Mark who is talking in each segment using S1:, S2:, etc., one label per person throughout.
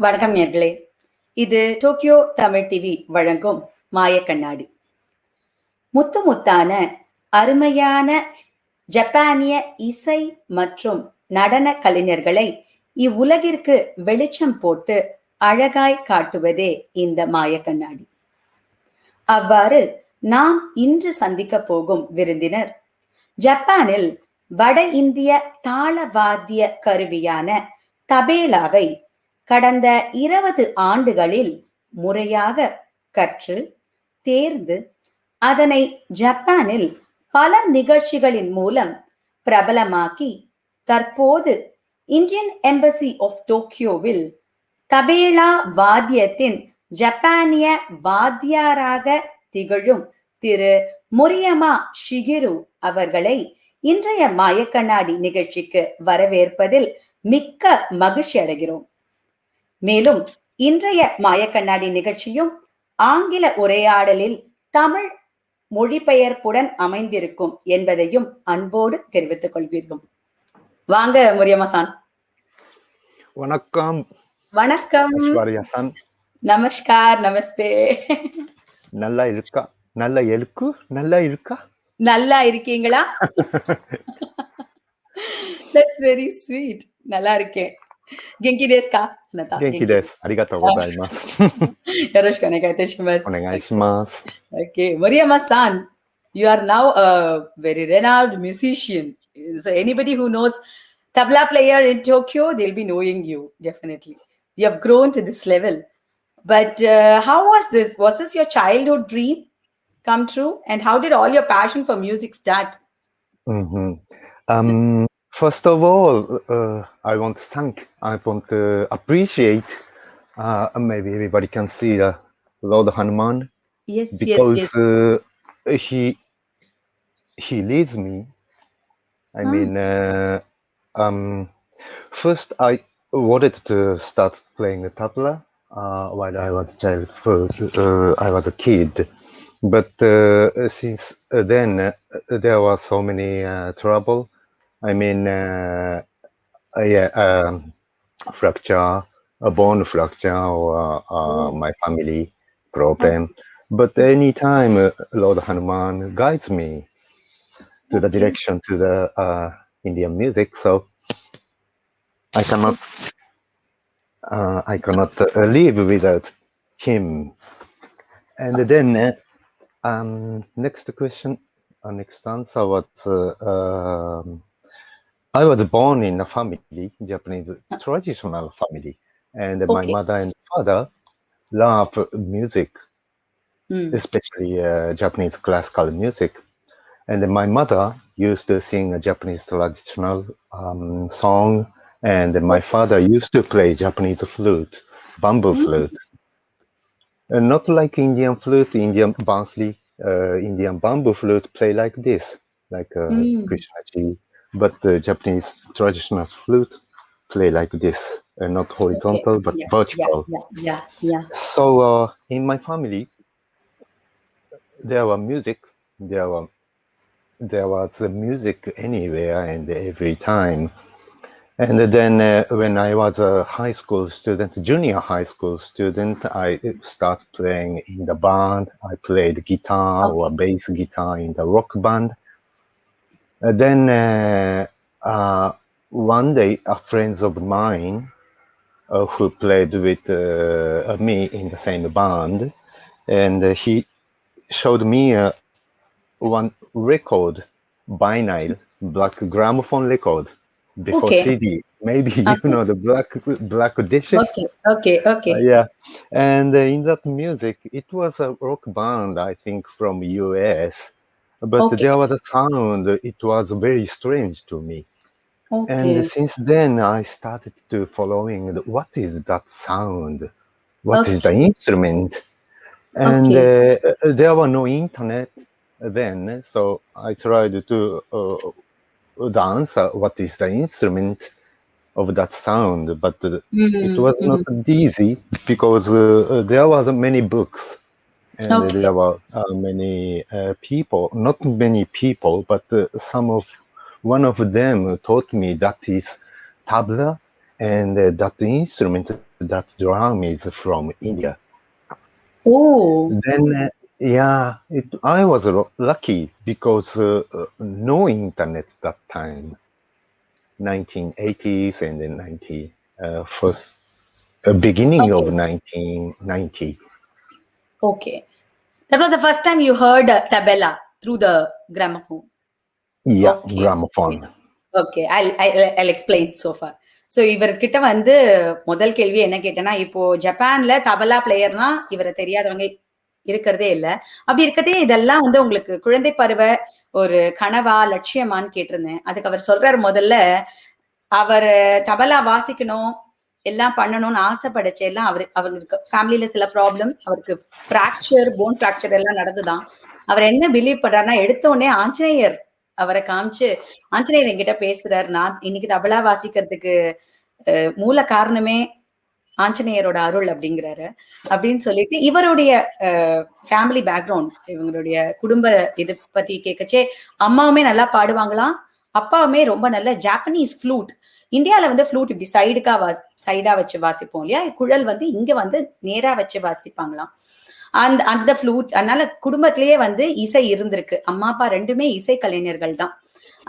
S1: வணக்கம் நேர்களே. இது டோக்கியோ தமிழ் டிவி வழங்கும் மாயக்கண்ணாடி. முத்து முத்தான அருமையான ஜப்பானிய இசை மற்றும் நடன கலைஞர்களை இவ்வுலகிற்கு வெளிச்சம் போட்டு அழகாய் காட்டுவதே இந்த மாயக்கண்ணாடி. அவ்வாறு நாம் இன்று சந்திக்க போகும் விருந்தினர் ஜப்பானில் வட இந்திய தாளவாத்திய கருவியான தபேலாவை கடந்த 20 ஆண்டுகளில் முறையாக கற்று தேர்ந்து அதனை ஜப்பானில் பல நிகழ்ச்சிகளின் மூலம் பிரபலமாக்கி தற்போது இந்தியன் எம்பசி ஆஃப் டோக்கியோவில் தபேலா வாத்தியத்தின் ஜப்பானிய வாத்தியாராக திகழும் திரு மொரியமா ஷிகிரு அவர்களை இன்றைய மாயக்கண்ணாடி நிகழ்ச்சிக்கு வரவேற்பதில் மிக்க மகிழ்ச்சி அடைகிறோம். மேலும் இன்றைய மாயக்கண்ணாடி நிகழ்ச்சியும் ஆங்கில உரையாடலில் தமிழ் மொழிபெயர்ப்புடன் அமைந்திருக்கும் என்பதையும் அன்போடு தெரிவித்துக் கொள்வீர்கள். வாங்க மொரியமா-சான்.
S2: வணக்கம்.
S1: வணக்கம்
S2: இஷ்வர்யா-சான்.
S1: நமஸ்கார், நமஸ்தே.
S2: நல்லா இருக்கா? நல்லா இருக்கா?
S1: நல்லா இருக்கீங்களா? That's very sweet. நல்லா இருக்கேன். Genki desu ka?
S2: Genki desu. Arigatou gozaimasu.
S1: Yoroshiku onegai shimasu.
S2: Onegai shimasu.
S1: Okay, Moriyama-san, you are now a very renowned musician. So anybody who knows tabla player in Tokyo, they'll be knowing you, definitely. You have grown to this level. But how was this? Was this your childhood dream come true? And how did all your passion for music start?
S2: First of all, I want to appreciate, maybe everybody can see Lord Hanuman.
S1: Yes,
S2: because
S1: yes.
S2: He leads me. I mean, first I wanted to start playing the tabla while I was I was a kid. But since then, there was so many trouble. I mean, fracture, a bone fracture, or my family problem. But anytime Lord Hanuman guides me to the direction to the Indian music, so I cannot live without him. And then next question, next answer was I was born in a family, Japanese traditional family, and my mother and father love music, especially Japanese classical music. And my mother used to sing a Japanese traditional song, and my father used to play Japanese flute, bamboo flute. Not like Indian flute, Indian Bansley, Indian bamboo flute play like this, like Krishnaji. But the Japanese traditional flute play like this, not horizontal, but vertical.
S1: Yeah.
S2: So in my family, there was music anywhere and every time. And then when I was a junior high school student, I started playing in the band. I played guitar or bass guitar in the rock band. Then one day, a friend of mine who played with me in the same band, and he showed me one record, vinyl, black gramophone record, before CD. Maybe you know the black dishes.
S1: Okay.
S2: Yeah, and in that music, it was a rock band, I think, from US. But there was a sound, it was very strange to me. And since then, I started to following what is that sound? What is the instrument? And there was no internet then, so I tried to dance what is the instrument of that sound. But it was not easy because there was many books. And there were many people, not many people, but one of them taught me that is tabla, and that instrument that drum is from India.
S1: Oh,
S2: Then, yeah, I was lucky because no internet that time, 1980s and then beginning of
S1: okay,
S2: 1990.
S1: okay. That was the first time you heard tabela through the gramophone.
S2: Yeah,
S1: Okay,
S2: gramophone.
S1: Okay. Jal explain so for. So இவர்கிட்ட வந்து முதல் கேள்வி என்ன கேட்டேன்னா, இப்போ ஜப்பான்ல தபலா பிளேயர்னா இவர தெரியாதவங்க இருக்கிறதே இல்ல. அப்படி இருக்கதே இதெல்லாம் வந்து உங்களுக்கு குழந்தை பருவ ஒரு கனவா, லட்சியமான்னு கேட்டிருந்தேன். அதுக்கு அவர் சொல்றாரு முதல்ல, அவரு தபலா வாசிக்கணும், எல்லாம் பண்ணணும்னு ஆசைப்படச்ச எல்லாம் அவங்களுக்கு ஃபேமிலில சில ப்ராப்ளம், அவருக்கு ஃப்ராக்சர், போன் ஃப்ராக்சர் எல்லாம் நடந்துதான். அவர் என்ன பிலீவ் பண்றாருன்னா, எடுத்த உடனே ஆஞ்சநேயர் அவரை காமிச்சு, ஆஞ்சநேயர் என்கிட்ட பேசுறாரு. நான் இன்னைக்கு தபலா வாசிக்கிறதுக்கு மூல காரணமே ஆஞ்சநேயரோட அருள் அப்படிங்கிறாரு. அப்படின்னு சொல்லிட்டு இவருடைய ஃபேமிலி பேக்ரவுண்ட், இவங்களுடைய குடும்ப இது பத்தி கேட்கச்சே, அம்மாவுமே நல்லா பாடுவாங்களாம், அப்பாவுமே ரொம்ப நல்ல ஜாப்பனீஸ் ஃப்ளூட். இந்தியால வந்து ஃப்ளூட் இப்படி சைடா வச்சு வாசிப்போம் இல்லையா, குழல் வந்து இங்க வந்து நேரா வச்சு வாசிப்பாங்களாம். அந்த அந்த ஃப்ளூட், அதனால குடும்பத்திலேயே வந்து இசை இருந்திருக்கு. அம்மா அப்பா ரெண்டுமே இசை கலைஞர்கள் தான்.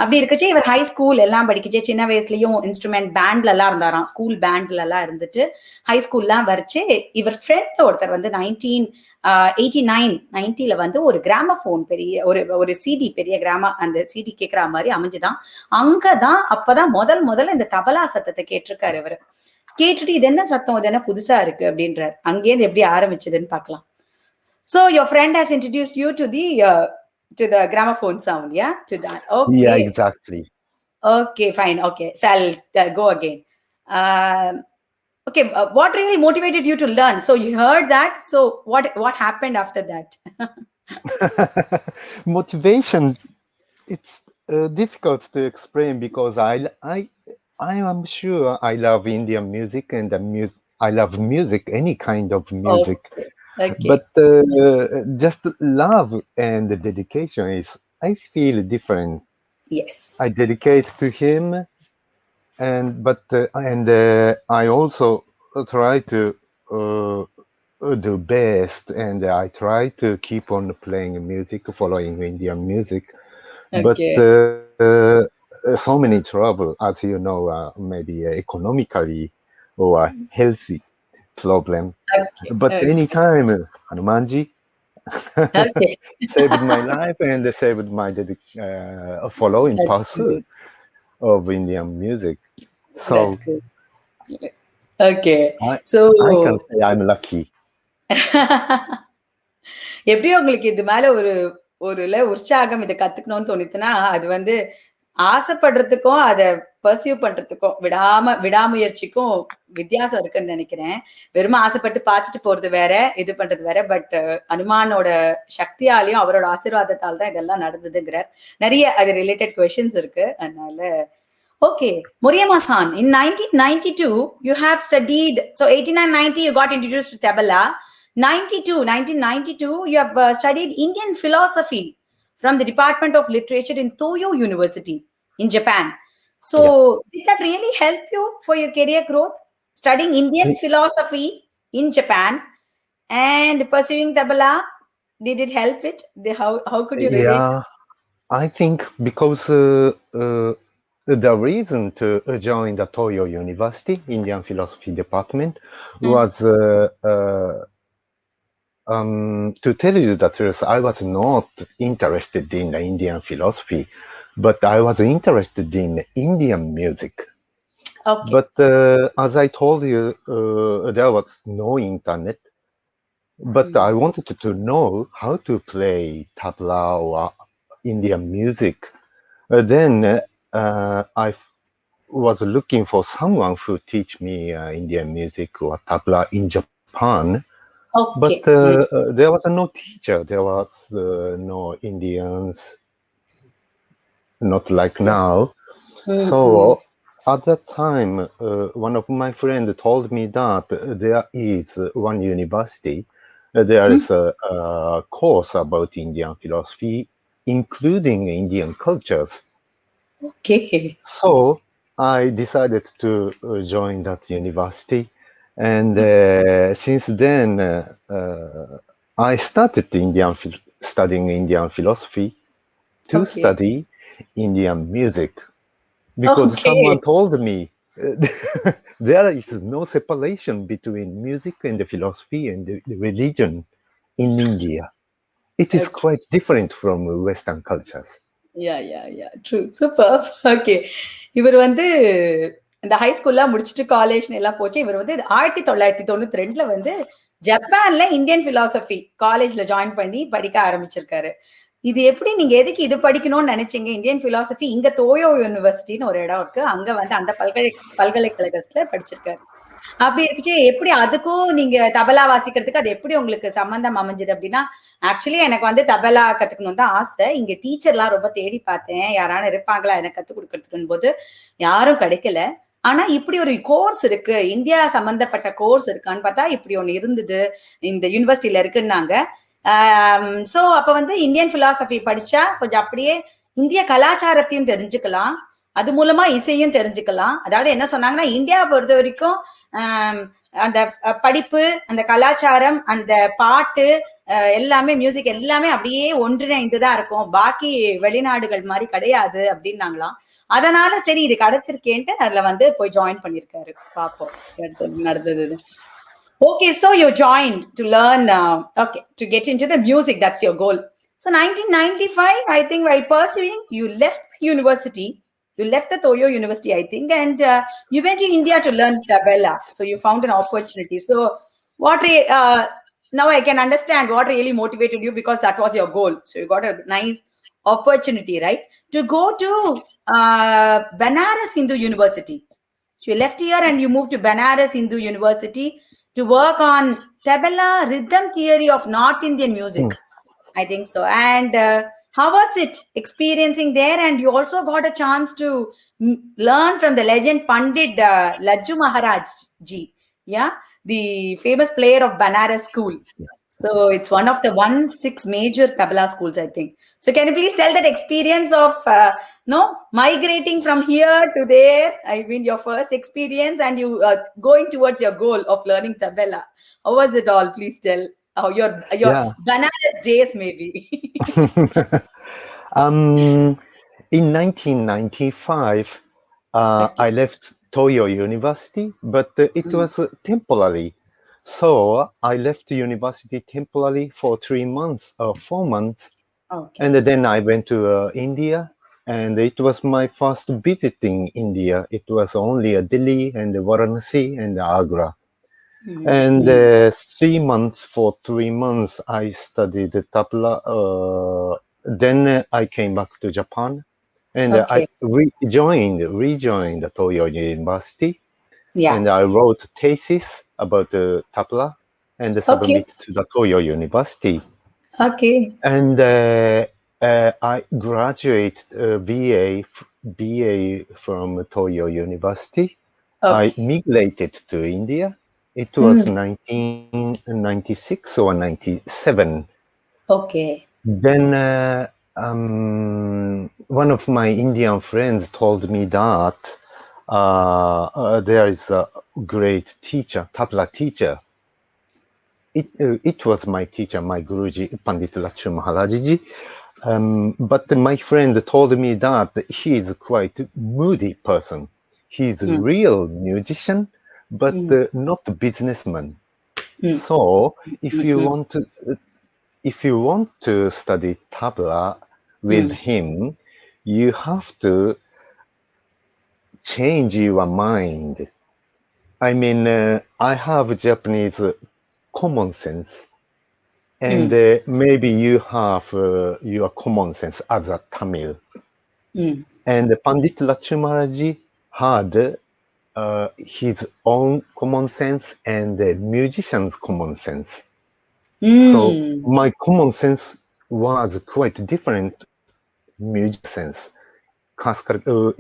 S1: அப்படி இருக்கச்சே இவர் ஹை ஸ்கூல் எல்லாம் படிக்கச்சே சின்ன வயசுலயும் இன்ஸ்ட்ருமெண்ட் பேண்ட்ல எல்லாம் இருந்தாராம். ஸ்கூல் பேண்ட்ல எல்லாம் இருந்துட்டு ஹை ஸ்கூல்லாம் வரைச்சு இவர் ஃப்ரெண்ட் ஒருத்தர் வந்து 1989 வந்து ஒரு கிராமபோன் பெரிய ஒரு ஒரு சிடி பெரிய அந்த சிடி கேட்கிற மாதிரி அமைஞ்சுதான். அங்கதான் அப்பதான் முதல்ல இந்த தபலா சத்தத்தை கேட்டிருக்காரு இவரு. கேட்டுட்டு இது என்ன சத்தம், இது என்ன புதுசா இருக்கு அப்படின்றார். அங்கேருந்து எப்படி ஆரம்பிச்சதுன்னு பார்க்கலாம். So your friend has introduced you to the gramophone sound, yeah? To that.
S2: Yeah,
S1: Okay.
S2: exactly.
S1: Okay, fine. Okay. So I'll go again. Okay. What really motivated you to learn? So you heard that. So what happened after that?
S2: Motivation, it's difficult to explain because I am sure I love Indian music and I love music, any kind of music.
S1: Okay. Okay.
S2: But just love and dedication is, I feel different. I
S1: Yes.
S2: dedicate to him, and I also try to do best, and I try to keep on playing music, following Indian music. But
S1: Okay.
S2: so many trouble, as you know, maybe economically or healthy problem.
S1: Okay.
S2: But
S1: Okay.
S2: anytime Hanumanji
S1: Okay.
S2: saved my life and saved my following
S1: That's
S2: path
S1: good.
S2: of Indian music.
S1: That's
S2: So
S1: good. Okay.
S2: I I can
S1: So
S2: say I'm lucky.
S1: எப்படியோ உங்களுக்கு இது மேல ஒரு உற்சாகம் இதை கத்துக்கணும்னு தோணித்துன்னா, அது வந்து ஆசைப்படுறதுக்கும் அத பர்சியூ பண்றதுக்கும் விடாமுயற்சிக்கும் வித்தியாசம் இருக்குன்னு நினைக்கிறேன். வெறும ஆசைப்பட்டு பார்த்துட்டு போறது வேற, இது பண்றது வேற. பட் அனுமானோட சக்தியாலையும் அவரோட ஆசீர்வாதத்தால் தான் இதெல்லாம் நடந்ததுங்கிறார். நிறைய அது ரிலேட்டட் கொஸ்டின்ஸ் இருக்கு. அதனால okay. Moriyama-san, in 1992, you have studied, so 89-90, you got introduced to Tabla. 1992, you have studied Indian philosophy from the Department of Literature in Toyo University in Japan. So,
S2: Yeah.
S1: did that really help you for your career growth? Studying Indian philosophy in Japan and pursuing Tabla, did it help it? How could you relate?
S2: Yeah, I think because the reason to join the Toyo University Indian Philosophy Department
S1: Hmm.
S2: was to tell you the truth, I was not interested in the Indian philosophy, but I was interested in Indian music.
S1: Okay.
S2: But as I told you, there was no internet. But I wanted to know how to play tabla or Indian music. Then was looking for someone who teach me Indian music or tabla in Japan. But
S1: Okay.
S2: there was no teacher. There was no Indians, not like now.
S1: Mm-hmm.
S2: So at that time, one of my friends told me that there is one university, there is a course about Indian philosophy, including Indian cultures.
S1: Okay.
S2: So I decided to join that university. And since then, I started studying Indian philosophy to
S1: Okay.
S2: study Indian music because someone
S1: Okay.
S2: told me there is no separation between music and the philosophy and the religion in India. It is
S1: Okay.
S2: quite different from Western cultures.
S1: Yeah. True. Superb. Okay. இவர் வந்து இந்த high ஸ்கூல்லாம் முடிச்சுட்டு காலேஜ்னு எல்லாம் போச்சு. இவர் வந்து 1992ல வந்து ஜப்பான்ல இந்தியன் பிலாசபி காலேஜ்ல ஜாயின் பண்ணி படிக்க ஆரம்பிச்சிருக்காரு. இது எப்படி நீங்க எதுக்கு இது படிக்கணும்னு நினைச்சீங்க? இந்தியன் பிலாசபி இங்க டோயோ யூனிவர்சிட்டின்னு ஒரு இடம் இருக்கு. அங்க வந்து அந்த பல்கலைக்கழகத்துல படிச்சிருக்காரு. அப்படி இருக்குச்சு எப்படி அதுக்கும் நீங்க தபலா வாசிக்கிறதுக்கு அது எப்படி உங்களுக்கு சம்பந்தம் அமைஞ்சது அப்படின்னா ஆக்சுவலி எனக்கு வந்து தபலா கத்துக்கணும் தான் ஆசை. இங்க டீச்சர்லாம் ரொம்ப தேடி பார்த்தேன். யாரான இருப்பாங்களா எனக்கு கத்துக் கொடுக்கறதுக்குன்னு போது யாரும் கிடைக்கல. ஆனா இப்படி ஒரு கோர்ஸ் இருக்கு. இந்தியா சம்பந்தப்பட்ட கோர்ஸ் இருக்கான்னு பார்த்தா இப்படி ஒண்ணு இருந்தது. இந்த யூனிவர்சிட்டியில இருக்குன்னாங்க. சோ அப்ப வந்து இந்தியன் பிலாசபி படிச்சா கொஞ்சம் அப்படியே இந்திய கலாச்சாரத்தையும் தெரிஞ்சுக்கலாம். அது மூலமா இசையும் தெரிஞ்சுக்கலாம். அதாவது என்ன சொன்னாங்கன்னா இந்தியாவை பொறுத்த வரைக்கும் அந்த படிப்பு, அந்த கலாச்சாரம், அந்த பாட்டு எல்லாமே மியூசிக் எல்லாமே அப்படியே ஒன்றிணைந்துதான் இருக்கும். பாக்கி வெளிநாடுகள் மாதிரி கிடையாது அப்படின்னாங்களாம். அதனால சரி இது கிடைச்சிருக்கேன்ட்டு அதுல வந்து போய் ஜாயின் பண்ணிருக்காரு. பாப்போம் நடந்தது. Okay, so you joined to learn, okay, to get into the music. That's your goal. So 1995, I think, while pursuing, you left university. You left the Toyo University, I think, and you went to India to learn tabla. So you found an opportunity. So now I can understand what really motivated you because that was your goal. So you got a nice opportunity, right, to go to Banaras Hindu University. So you left here and you moved to Banaras Hindu University to work on tabla rhythm theory of North Indian music. I think so. And how was it experiencing there? And you also got a chance to learn from the legend Pandit Lajju Maharaj ji. Yeah, the famous player of Banaras School. So it's one of the 1-6 major tabla schools, I think. So can you please tell that experience of migrating from here to there? I mean, your first experience and you going towards your goal of learning tabla. How was it all? Please tell. Oh, your
S2: Yeah.
S1: Banaras days, maybe.
S2: um, in 1995,
S1: Okay.
S2: I left Toyo University, but it was temporary. So I left university temporarily for 3 months or 4 months, and
S1: Okay.
S2: then I went to India, and it was my first visit in India. It was only Delhi and Varanasi and Agra. And 3 months, for 3 months, I studied the tabla. Then I came back to Japan, and I
S1: Okay.
S2: rejoined the Toyo University,
S1: Yeah.
S2: and I wrote thesis about the tabla and
S1: Okay.
S2: submit to the Toyo University.
S1: Okay.
S2: And I graduated BA from Toyo University. I
S1: Okay.
S2: migrated to India. It was
S1: Mm.
S2: 1996 or 97.
S1: Okay.
S2: Then one of my Indian friends told me that there is a great teacher, tabla teacher. It was my teacher, my Guruji, Pandit Lachu Maharaji. But my friend told me that he is quite moody person. He is a
S1: Mm.
S2: real musician, but not a businessman.
S1: Mm.
S2: So
S1: Mm.
S2: if you want to study tabla with
S1: Mm.
S2: him, you have to change your mind. I mean, I have Japanese common sense. And
S1: Mm.
S2: maybe you have your common sense as a Tamil.
S1: Mm.
S2: And Pandit Lakshmanaji had his own common sense and the musician's common sense. So
S1: Mm.
S2: my common sense was quite different musician sense,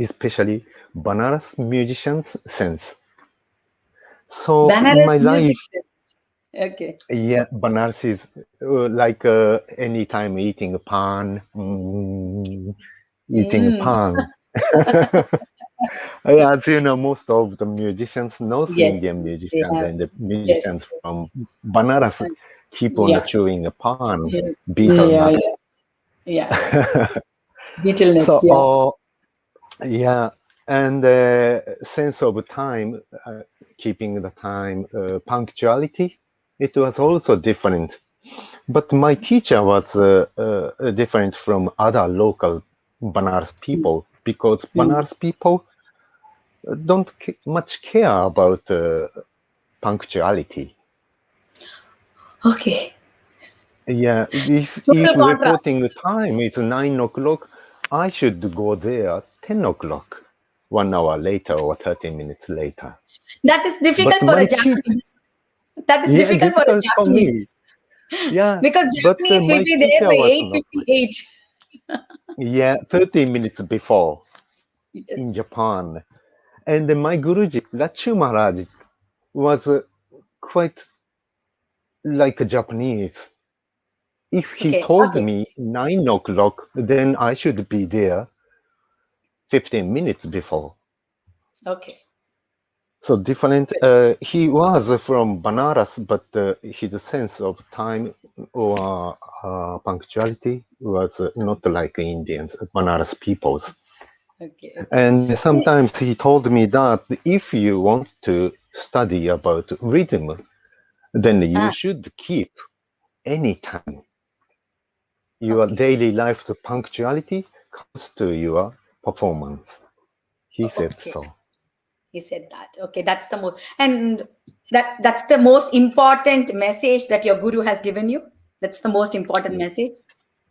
S2: especially Banaras musician's sense. So in
S1: Banaras
S2: my
S1: music.
S2: life,
S1: Okay.
S2: yeah, Banaras is like anytime eating pan, eating
S1: Mm.
S2: pan. As you know, most of the musicians, North
S1: Yes,
S2: Indian
S1: they
S2: musicians
S1: have.
S2: and the
S1: Yes.
S2: musicians from Banaras keep on
S1: Yeah.
S2: chewing a pan,
S1: Yeah.
S2: beetle
S1: Yeah.
S2: nut.
S1: Yeah. Yeah. Beetle nuts.
S2: So,
S1: Yeah.
S2: yeah, and sense of time, keeping the time, punctuality, it was also different. But my teacher was different from other local Banaras people because
S1: Mm.
S2: Banaras people don't much care about punctuality.
S1: Okay.
S2: Yeah, if
S1: Total contrast.
S2: reporting time is 9 o'clock, I should go there 10 o'clock, 1 hour later or 30 minutes later.
S1: That is difficult
S2: But
S1: for a
S2: my teacher,
S1: Japanese. That is
S2: yeah,
S1: difficult for a
S2: difficult for me.
S1: Japanese
S2: Yeah,
S1: because
S2: but
S1: Japanese will
S2: my
S1: be there
S2: teacher
S1: by
S2: was not like,
S1: 8:58.
S2: yeah, 30 minutes before in
S1: Yes.
S2: Japan. And my Guruji, Lachu Maharaj, was quite like a Japanese. If he
S1: Okay.
S2: told
S1: Okay.
S2: me 9 o'clock, then I should be there 15 minutes before.
S1: Okay.
S2: So different. He was from Banaras, but his sense of time or punctuality was not like Indians, Banaras people's.
S1: Okay. Okay.
S2: And sometimes he told me that if you want to study about rhythm, then you
S1: Ah.
S2: should keep any time. Your
S1: Okay.
S2: daily life to punctuality comes to your performance. He said
S1: Okay.
S2: so.
S1: He said that. Okay. That's the most, and that's the most important message that your guru has given you. That's the most important message.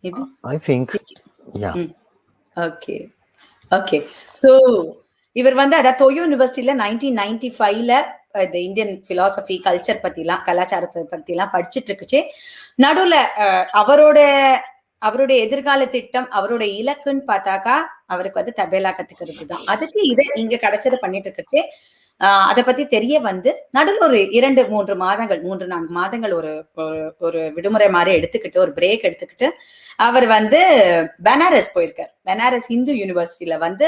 S1: Maybe.
S2: I think, yeah.
S1: Mm. Okay. Okay so இவர் வந்து அதான் தொயோ யூனிவர்சிட்டியில 1995ல இந்த Indian philosophy culture பத்திலாம் கலாச்சாரத்தை பத்திலாம் படிச்சுட்டு இருக்குச்சு நடுவுல அவரோட அவருடைய எதிர்கால திட்டம் அவரோட இலக்குன்னு பார்த்தாக்கா அவருக்கு வந்து தபேலா கத்துக்கிறது தான் அதுக்கு இதை இங்க கிடைச்சதை பண்ணிட்டு இருக்குச்சு அதை பத்தி தெரிய வந்து நடுவில் ஒரு 2-3 மாதங்கள் 3-4 மாதங்கள் ஒரு ஒரு விடுமுறை மாதிரி எடுத்துக்கிட்டு ஒரு பிரேக் எடுத்துக்கிட்டு அவர் வந்து பனாரஸ் போயிருக்கார் பனாரஸ் இந்து யூனிவர்சிட்டியில வந்து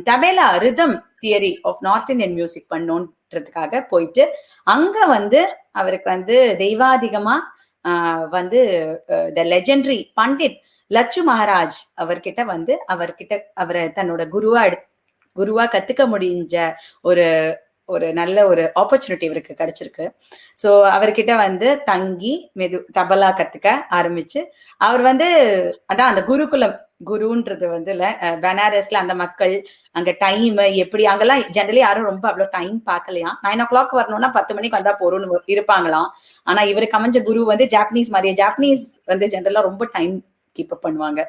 S1: tabla rhythm theory of north Indian music பண்ணோன்றதுக்காக போயிட்டு அங்க வந்து அவருக்கு வந்து தெய்வாதிகமா வந்து த லெஜெண்டரி பண்டிட் லட்சு மகாராஜ் அவர்கிட்ட வந்து அவரை தன்னோட குருவா கத்துக்க முடிஞ்ச ஒரு ஒரு நல்ல ஒரு ஆப்பர்ச்சுனிட்டி இவருக்கு கிடைச்சிருக்கு ஸோ அவர்கிட்ட வந்து தங்கி தபலா கத்துக்க ஆரம்பிச்சு அவர் வந்து அதான் அந்த குருன்றது வந்து பனாரஸ்ல அந்த மக்கள் அங்க டைம் எப்படி அங்கெல்லாம் ஜெனரலி யாரும் ரொம்ப அவ்வளவு டைம் பார்க்கலையா 9 o'clock வரணும்னா 10 மணிக்கு வந்தா போறோம்னு இருப்பாங்களாம் ஆனா இவருக்கு அமைஞ்ச குரு வந்து ஜாப்பனீஸ் மாதிரியே ஜாப்பனீஸ் வந்து ஜெனரலா ரொம்ப டைம் கீப் அப் பண்ணுவாங்க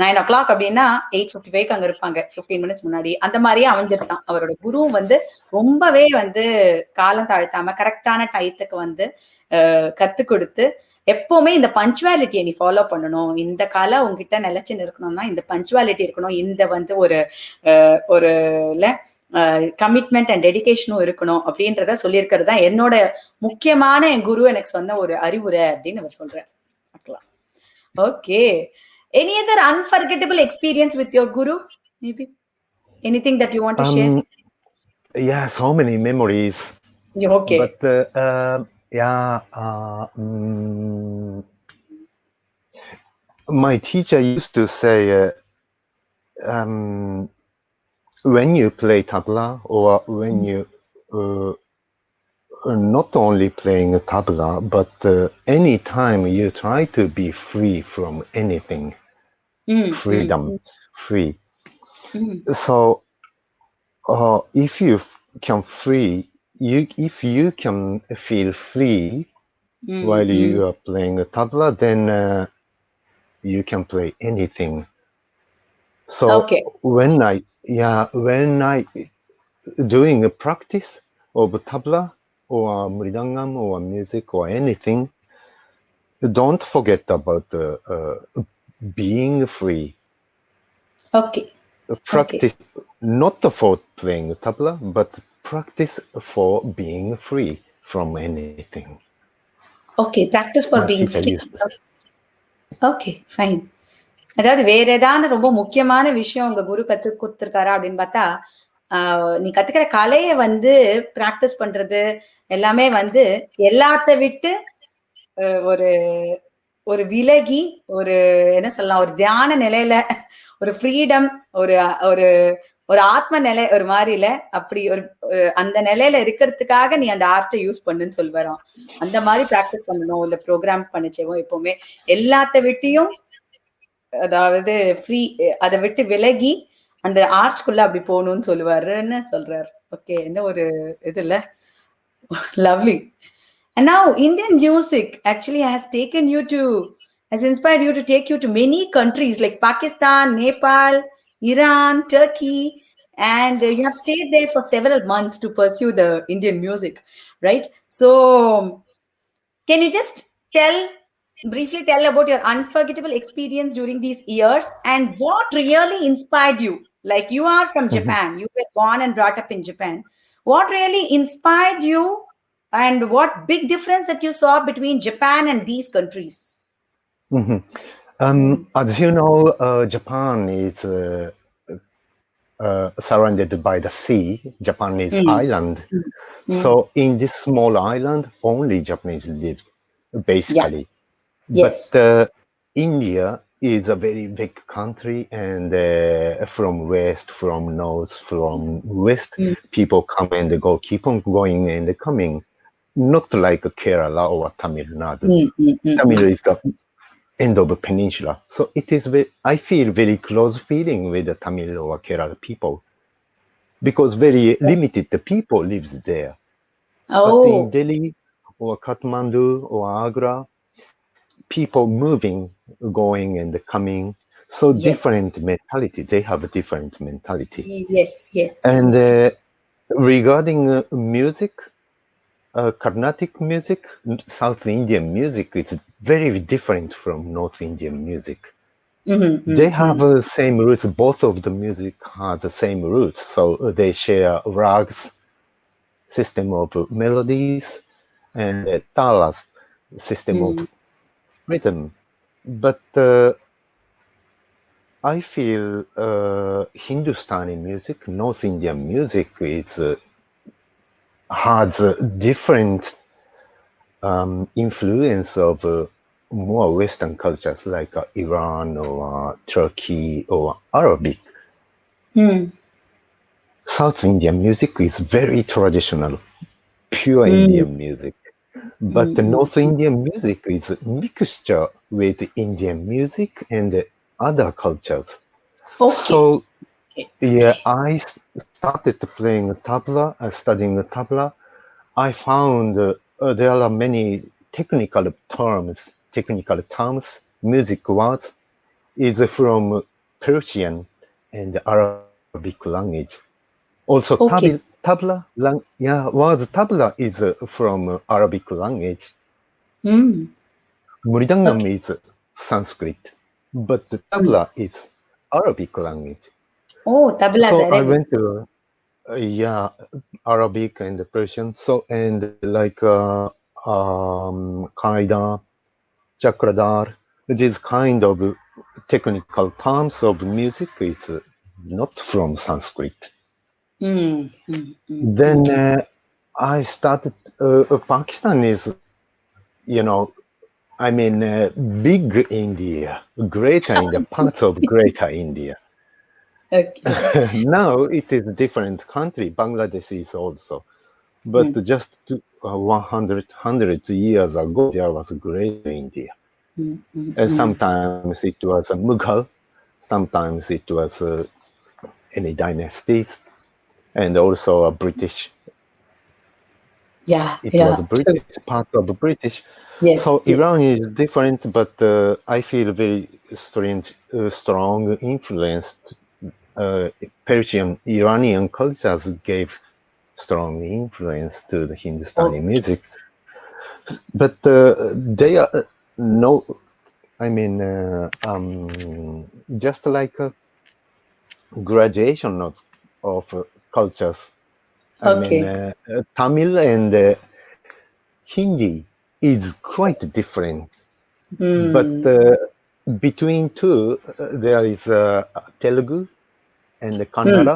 S1: 9 o'clock அப்படின்னா 8:55 அங்க இருப்பாங்க 15 மினிட்ஸ் முன்னாடி அந்த மாதிரியே அமைஞ்சிருந்தான் அவரோட குரு வந்து ரொம்பவே வந்து காலம் தாழ்த்தாம கரெக்டான டயத்துக்கு வந்து கத்து கொடுத்து எப்பவுமே இந்த பஞ்சுவாலிட்டியை நீ ஃபாலோ பண்ணணும் இந்த கலை உங்ககிட்ட நிலைச்சு இருக்கணும்னா இந்த பஞ்சுவாலிட்டி இருக்கணும் இந்த வந்து ஒரு ஒரு கமிட்மெண்ட் அண்ட் டெடிகேஷனும் இருக்கணும் அப்படின்றத சொல்லியிருக்கிறது தான் என்னோட முக்கியமான என் குரு எனக்கு சொன்ன ஒரு அறிவுரை அப்படின்னு அவர் சொல்றாரு பார்க்கலாம் okay any other unforgettable experience with your guru maybe anything that you want to share
S2: Yeah, so many memories.
S1: okay
S2: But yeah, my teacher used to say, when you play tabla or when you not only playing tabla, but any time you try to be free from anything, freedom, free. So if you can free, if you can feel free while you are playing tabla, then you can play anything. So
S1: okay
S2: when I doing a practice of tabla or mridangam or music or anything, don't forget about being free.
S1: okay
S2: Practice not for playing tabla, but practice for being free from anything.
S1: okay practice for
S2: My
S1: being
S2: teacher
S1: free
S2: used to say.
S1: okay fine அதாவது வேற ஏதாவது ரொம்ப முக்கியமான விஷயம் உங்க குரு கத்து கொடுத்திருக்காரா அப்படின்னு பார்த்தா நீ கத்துக்கிற கலைய வந்து பிராக்டிஸ் பண்றது எல்லாமே வந்து எல்லாத்த விட்டு ஒரு ஒரு விலகி ஒரு என்ன சொல்லலாம் ஒரு தியான நிலையில ஒரு ஃப்ரீடம் ஒரு ஒரு ஒரு ஆத்ம நிலை ஒரு மாதிரில அப்படி ஒரு அந்த நிலையில இருக்கிறதுக்காக நீ அந்த ஆர்ட்டை யூஸ் பண்ணுன்னு சொல்லுவாராம். அந்த மாதிரி பிராக்டிஸ் பண்ணணும் இல்ல ப்ரோக்ராம் பண்ணிச்சேவோ எப்பவுமே எல்லாத்த விட்டியும் அதாவது ஃப்ரீ அதை விட்டு விலகி அந்த ஆர்ட்ஸ்குள்ள அப்படி போகணும்னு சொல்லுவாருன்னு சொல்றாரு. ஓகே, என்ன ஒரு இது இல்ல, lovely. And now Indian music actually has inspired you to take you to many countries like Pakistan, Nepal, Iran, Turkey, and you have stayed there for several months to pursue the Indian music, right? So can you just briefly tell about your unforgettable experience during these years and what really inspired you? Like you are from
S2: Mhm.
S1: Japan, you were born and brought up in Japan. What really inspired you and what big difference that you saw between Japan and these countries?
S2: Mhm.
S1: Mm.
S2: As you know, Japan is surrounded by the sea. Japan is
S1: Mm.
S2: island.
S1: Mm. Mm.
S2: So in this small island, only Japanese lived,
S1: Yeah.
S2: basically. But
S1: Yes.
S2: India is a very big country, and from west, from north, from west,
S1: Mm.
S2: people come and go, keep on going and coming. Not like Kerala or Tamil Nadu.
S1: Mm. Mm. Mm.
S2: Tamil
S1: Mm.
S2: is the end of a peninsula. So it is very, I feel very close feeling with the Tamil or Kerala people because very limited the people lives there. But in
S1: Oh,
S2: Delhi or Kathmandu or Agra, people moving, going and coming. So
S1: yes.
S2: different mentality. They have a different mentality.
S1: Yes. Yes.
S2: And
S1: Yes.
S2: regarding music, Carnatic music, South Indian music is very different from North Indian music.
S1: Mm-hmm.
S2: They have
S1: Mm-hmm.
S2: the same roots. Both of the music has the same roots, so they share rags, system of melodies, and talas, system of
S1: Mm.
S2: rhythm. But I feel Hindustani music, North Indian music, is has a different influence of more Western cultures like Iran or Turkey or Arabic.
S1: Mm.
S2: South Indian music is very traditional, pure
S1: Mm.
S2: Indian music. But the
S1: Mm.
S2: North Indian music is a mixture with Indian music and other cultures.
S1: Okay.
S2: So
S1: Okay.
S2: yeah,
S1: Okay.
S2: I started playing tabla, studying tabla. I found there are many technical terms, music words is from Persian and Arabic language. Also,
S1: Okay.
S2: yeah, word tabla is from Arabic language.
S1: Mm.
S2: Mridangam
S1: Okay.
S2: is Sanskrit, but the
S1: Mm.
S2: tabla is Arabic language.
S1: Oh, tabla is
S2: So I
S1: Arabic.
S2: went to yeah, Arabic and Persian. So and like qaida, chakradar, these kind of technical terms of music is not from Sanskrit.
S1: Mm. Mm. Mm. Mm.
S2: Then I started. Pakistan is, you know, I mean, big India, greater India, parts of greater India.
S1: Okay.
S2: Now it is a different country. Bangladesh is also. But
S1: Mm.
S2: just 100 years ago, there was a greater India.
S1: Mm. Mm.
S2: And
S1: Mm.
S2: sometimes it was a Mughal, sometimes it was any dynasties, and also a British.
S1: Yeah.
S2: It was
S1: Yeah. True.
S2: British, part of British. So
S1: Yes. Yes.
S2: Iran is different, but I feel very strange, strong influence. Persian Iranian cultures gave strong influence to the Hindustani
S1: Okay.
S2: music, but they are no. I mean, just like a graduation of cultures. I mean,
S1: Okay.
S2: Tamil and Hindi is quite different, but
S1: Mm.
S2: between two, there is Telugu and
S1: Mm.
S2: Kannada.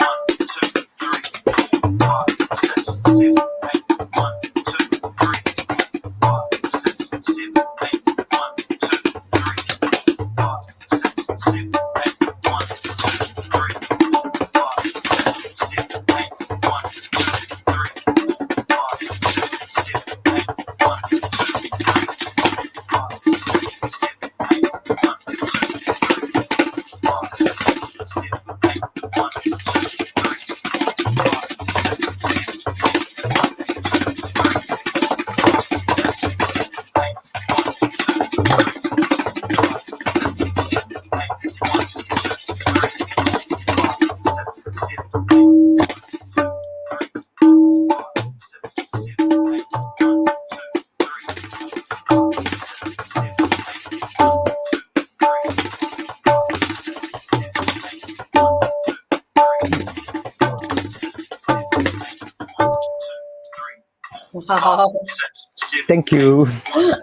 S3: five,
S1: Wow.
S3: six, seven,
S2: Thank
S3: eight.
S2: you.
S3: 1,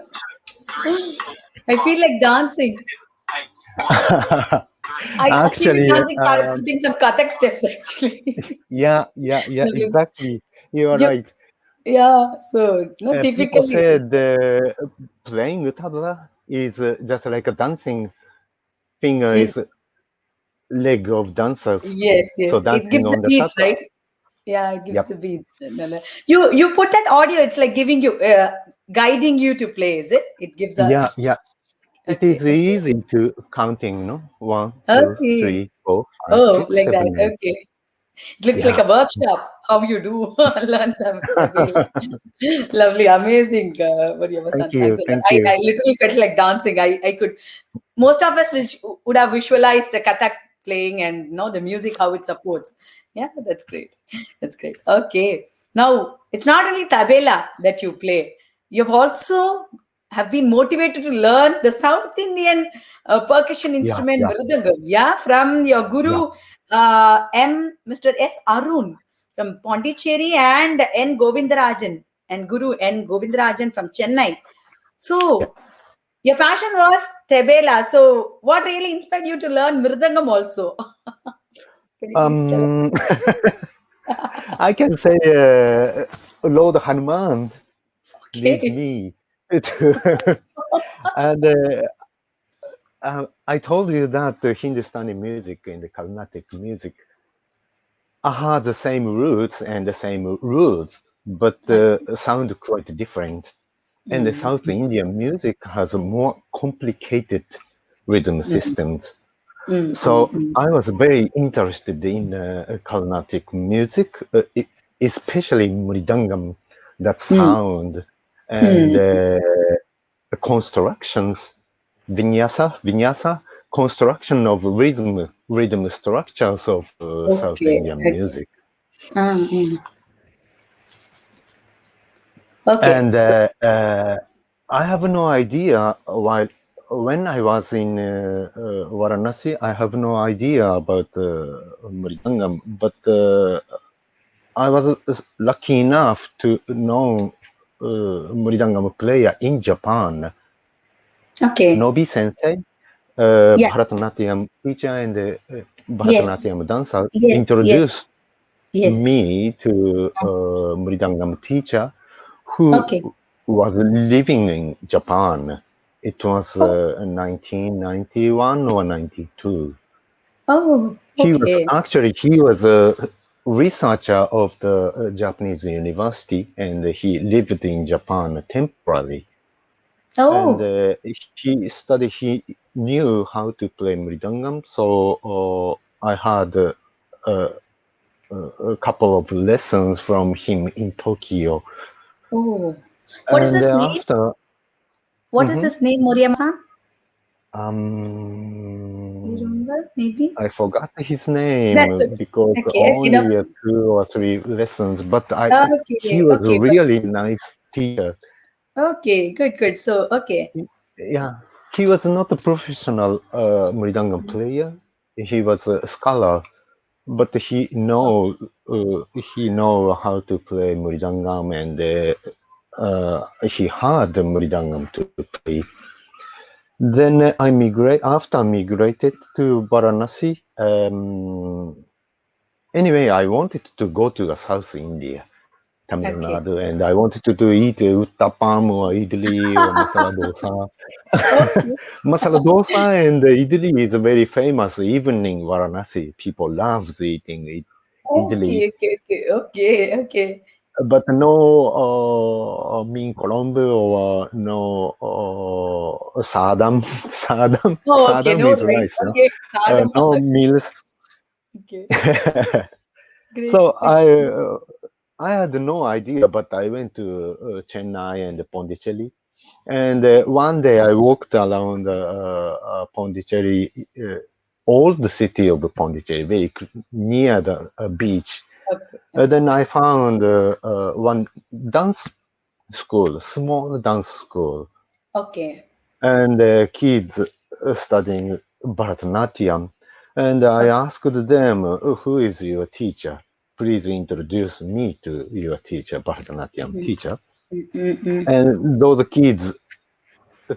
S3: 2, 3, 4,
S1: I
S3: 5,
S1: feel like
S3: 6,
S1: dancing.
S3: 7, 8. 1, 2, 3,
S1: I
S3: 4,
S1: feel like
S2: actually,
S3: 5,
S1: dancing, putting some Kathak steps actually.
S2: yeah,
S1: Lovely.
S2: exactly. You are
S1: You,
S2: right.
S1: yeah, so no,
S2: People
S1: typically it's
S2: said playing tabla is just like a dancing finger
S1: yes,
S2: is leg of dancers.
S1: yes,
S2: So
S1: yes. It
S2: dancing
S1: gives the
S2: on the
S1: beats,
S2: tabla.
S1: right? Yeah, it gives
S2: Yep.
S1: the beats. No, no. You put that audio. It's like giving you, guiding you to play. Is it? It gives a
S2: Yeah. It
S1: okay,
S2: is
S1: okay,
S2: easy to counting, no? One, two,
S1: okay.
S2: three, four, five,
S1: Oh,
S2: six,
S1: like that.
S2: seven, eight.
S1: Okay. It looks like
S2: Yeah.
S1: a workshop. How you do learn the way. Lovely, amazing, Moriyama-san.
S2: Thank
S1: Thanks
S2: you.
S1: a lot.
S2: Thank you.
S1: I literally felt like dancing. I could. Most of us which would have visualized the Kathak playing and know the music how it supports. Yeah, that's great. That's great. Okay. Now it's not only tabela that you play. You've also have been motivated to learn the South Indian percussion
S2: Yeah,
S1: instrument
S2: yeah,
S1: mridangam. Yeah, from your
S2: yeah.
S1: guru Mr. S. Arun from Pondicherry and N. Govindarajan and Guru N. Govindarajan from Chennai.
S2: Yeah.
S1: So your passion was Tebela. So, what really inspired you to learn Mirdangam also? Can you please tell us?
S2: Um, I can say Lord Hanuman leads
S1: Okay.
S2: me to, and I told you that the Hindustani music and the Carnatic music have the same roots and the same rules, but sound quite different. And the
S1: Mm,
S2: South Indian music has a more complicated rhythm
S1: mm,
S2: systems.
S1: mm, mm,
S2: So
S1: mm,
S2: I was very interested in Carnatic music, especially Mridangam, that
S1: mm,
S2: sound and
S1: mm.
S2: constructions, vinyasa, construction of rhythm structures of South
S1: Okay.
S2: Indian
S1: Okay.
S2: music.
S1: Mm. Okay.
S2: And
S1: So,
S2: I have no idea when I was in Varanasi, I have no idea about Mridangam, but I was lucky enough to know Mridangam player in Japan,
S1: okay.
S2: Nobi Sensei,
S1: Yeah.
S2: Bharatanatyam teacher and
S1: Yes.
S2: Bharatanatyam dancer,
S1: Yes. Yes.
S2: introduced
S1: Yes.
S2: me to Mridangam teacher who
S1: Okay.
S2: was living in Japan. It was
S1: Oh.
S2: 1991 or 92.
S1: Oh. Okay.
S2: He was a researcher of the Japanese university, and he lived in Japan temporarily. And
S1: Oh.
S2: he knew how to play mridangam, so I had a couple of lessons from him in Tokyo.
S1: Oh. What is
S2: And
S1: his name?
S2: after,
S1: What is
S2: mhm,
S1: his name, Moriyama-san? You
S2: um,
S1: remember? Maybe.
S2: I forgot his
S1: That's
S2: name
S1: okay.
S2: because
S1: Okay. Okay. No.
S2: only two or three lessons, but he
S1: Okay.
S2: was a
S1: Okay. But
S2: really nice teacher.
S1: okay. Good. Good. So okay.
S2: Yeah, he was not a professional mridangam player. He was a scholar, but he know how to play mridangam, and he had mridangam to play. Then after migrated to Varanasi. Anyway, I wanted to go to the South India, Tamil
S1: Okay.
S2: Nadu, and I wanted to eat uttapam or idli or masala dosa.
S1: Okay.
S2: Masala dosa and idli is very famous even in Varanasi. People loves eating idli,
S1: Okay. Okay. Okay. Okay. Okay.
S2: but no mean Colombo or no sadam.
S1: Oh, okay.
S2: Sadam
S1: No
S2: is
S1: rice.
S2: nice, no?
S1: Okay. Sadam.
S2: No meals.
S1: Okay. Great.
S2: So
S1: Okay.
S2: I had no idea, but I went to Chennai and Pondicherry. And one day I walked around Pondicherry, old city of Pondicherry, near the beach.
S1: Okay. Okay.
S2: Then I found one dance school, small dance school,
S1: Okay.
S2: and kids studying Bharatanatyam. And I
S1: Okay.
S2: asked them, who is your teacher? Please introduce me to your teacher, Bharatanatyam
S1: Mhm.
S2: teacher.
S1: Mm-mm.
S2: And those kids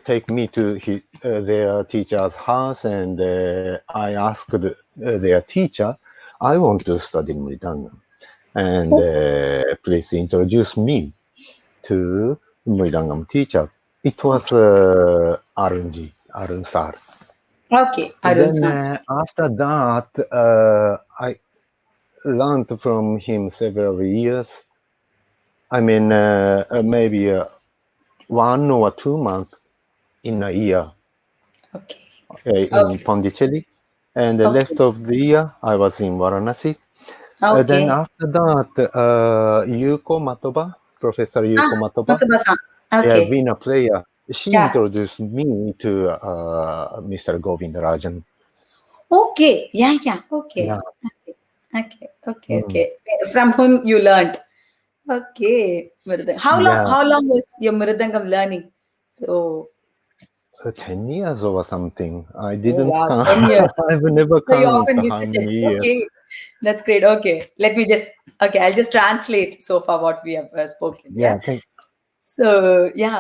S2: take me to their teacher's house, and I asked their teacher, I want to study Mridangam, and please introduce me to Mridangam teacher. It was Arun sir.
S1: Okay, Arun
S2: Then
S1: san.
S2: after that, I learned from him several years. I mean, maybe 1 or 2 months in a year
S1: Okay.
S2: in
S1: Okay.
S2: Pondicherry, and the
S1: Okay.
S2: rest of the year I was in Varanasi. Then
S1: Okay.
S2: after that, Yuko Matoba, Professor
S1: Ah,
S2: Yuko Matoba,
S1: Matsuba-san.
S2: a
S1: Okay.
S2: winner player, she
S1: Yeah.
S2: introduced me to Mr. Govindarajan.
S1: Okay. Yeah, yeah. Okay.
S2: Yeah.
S1: Okay. Okay. Okay.
S2: Mm.
S1: Okay. From whom you learned. Okay. Mridangam.
S2: Yeah,
S1: How long was your Mridangam learning? So,
S2: 10 years or something. I
S1: oh
S2: didn't
S1: wow,
S2: count.
S1: 10 years.
S2: I've never
S1: So you
S2: count
S1: often
S2: how
S1: visited.
S2: many years.
S1: Okay. That's great. Okay. Okay, I'll just translate so far what we have spoken. Yeah.
S2: Yeah, thank.
S1: So yeah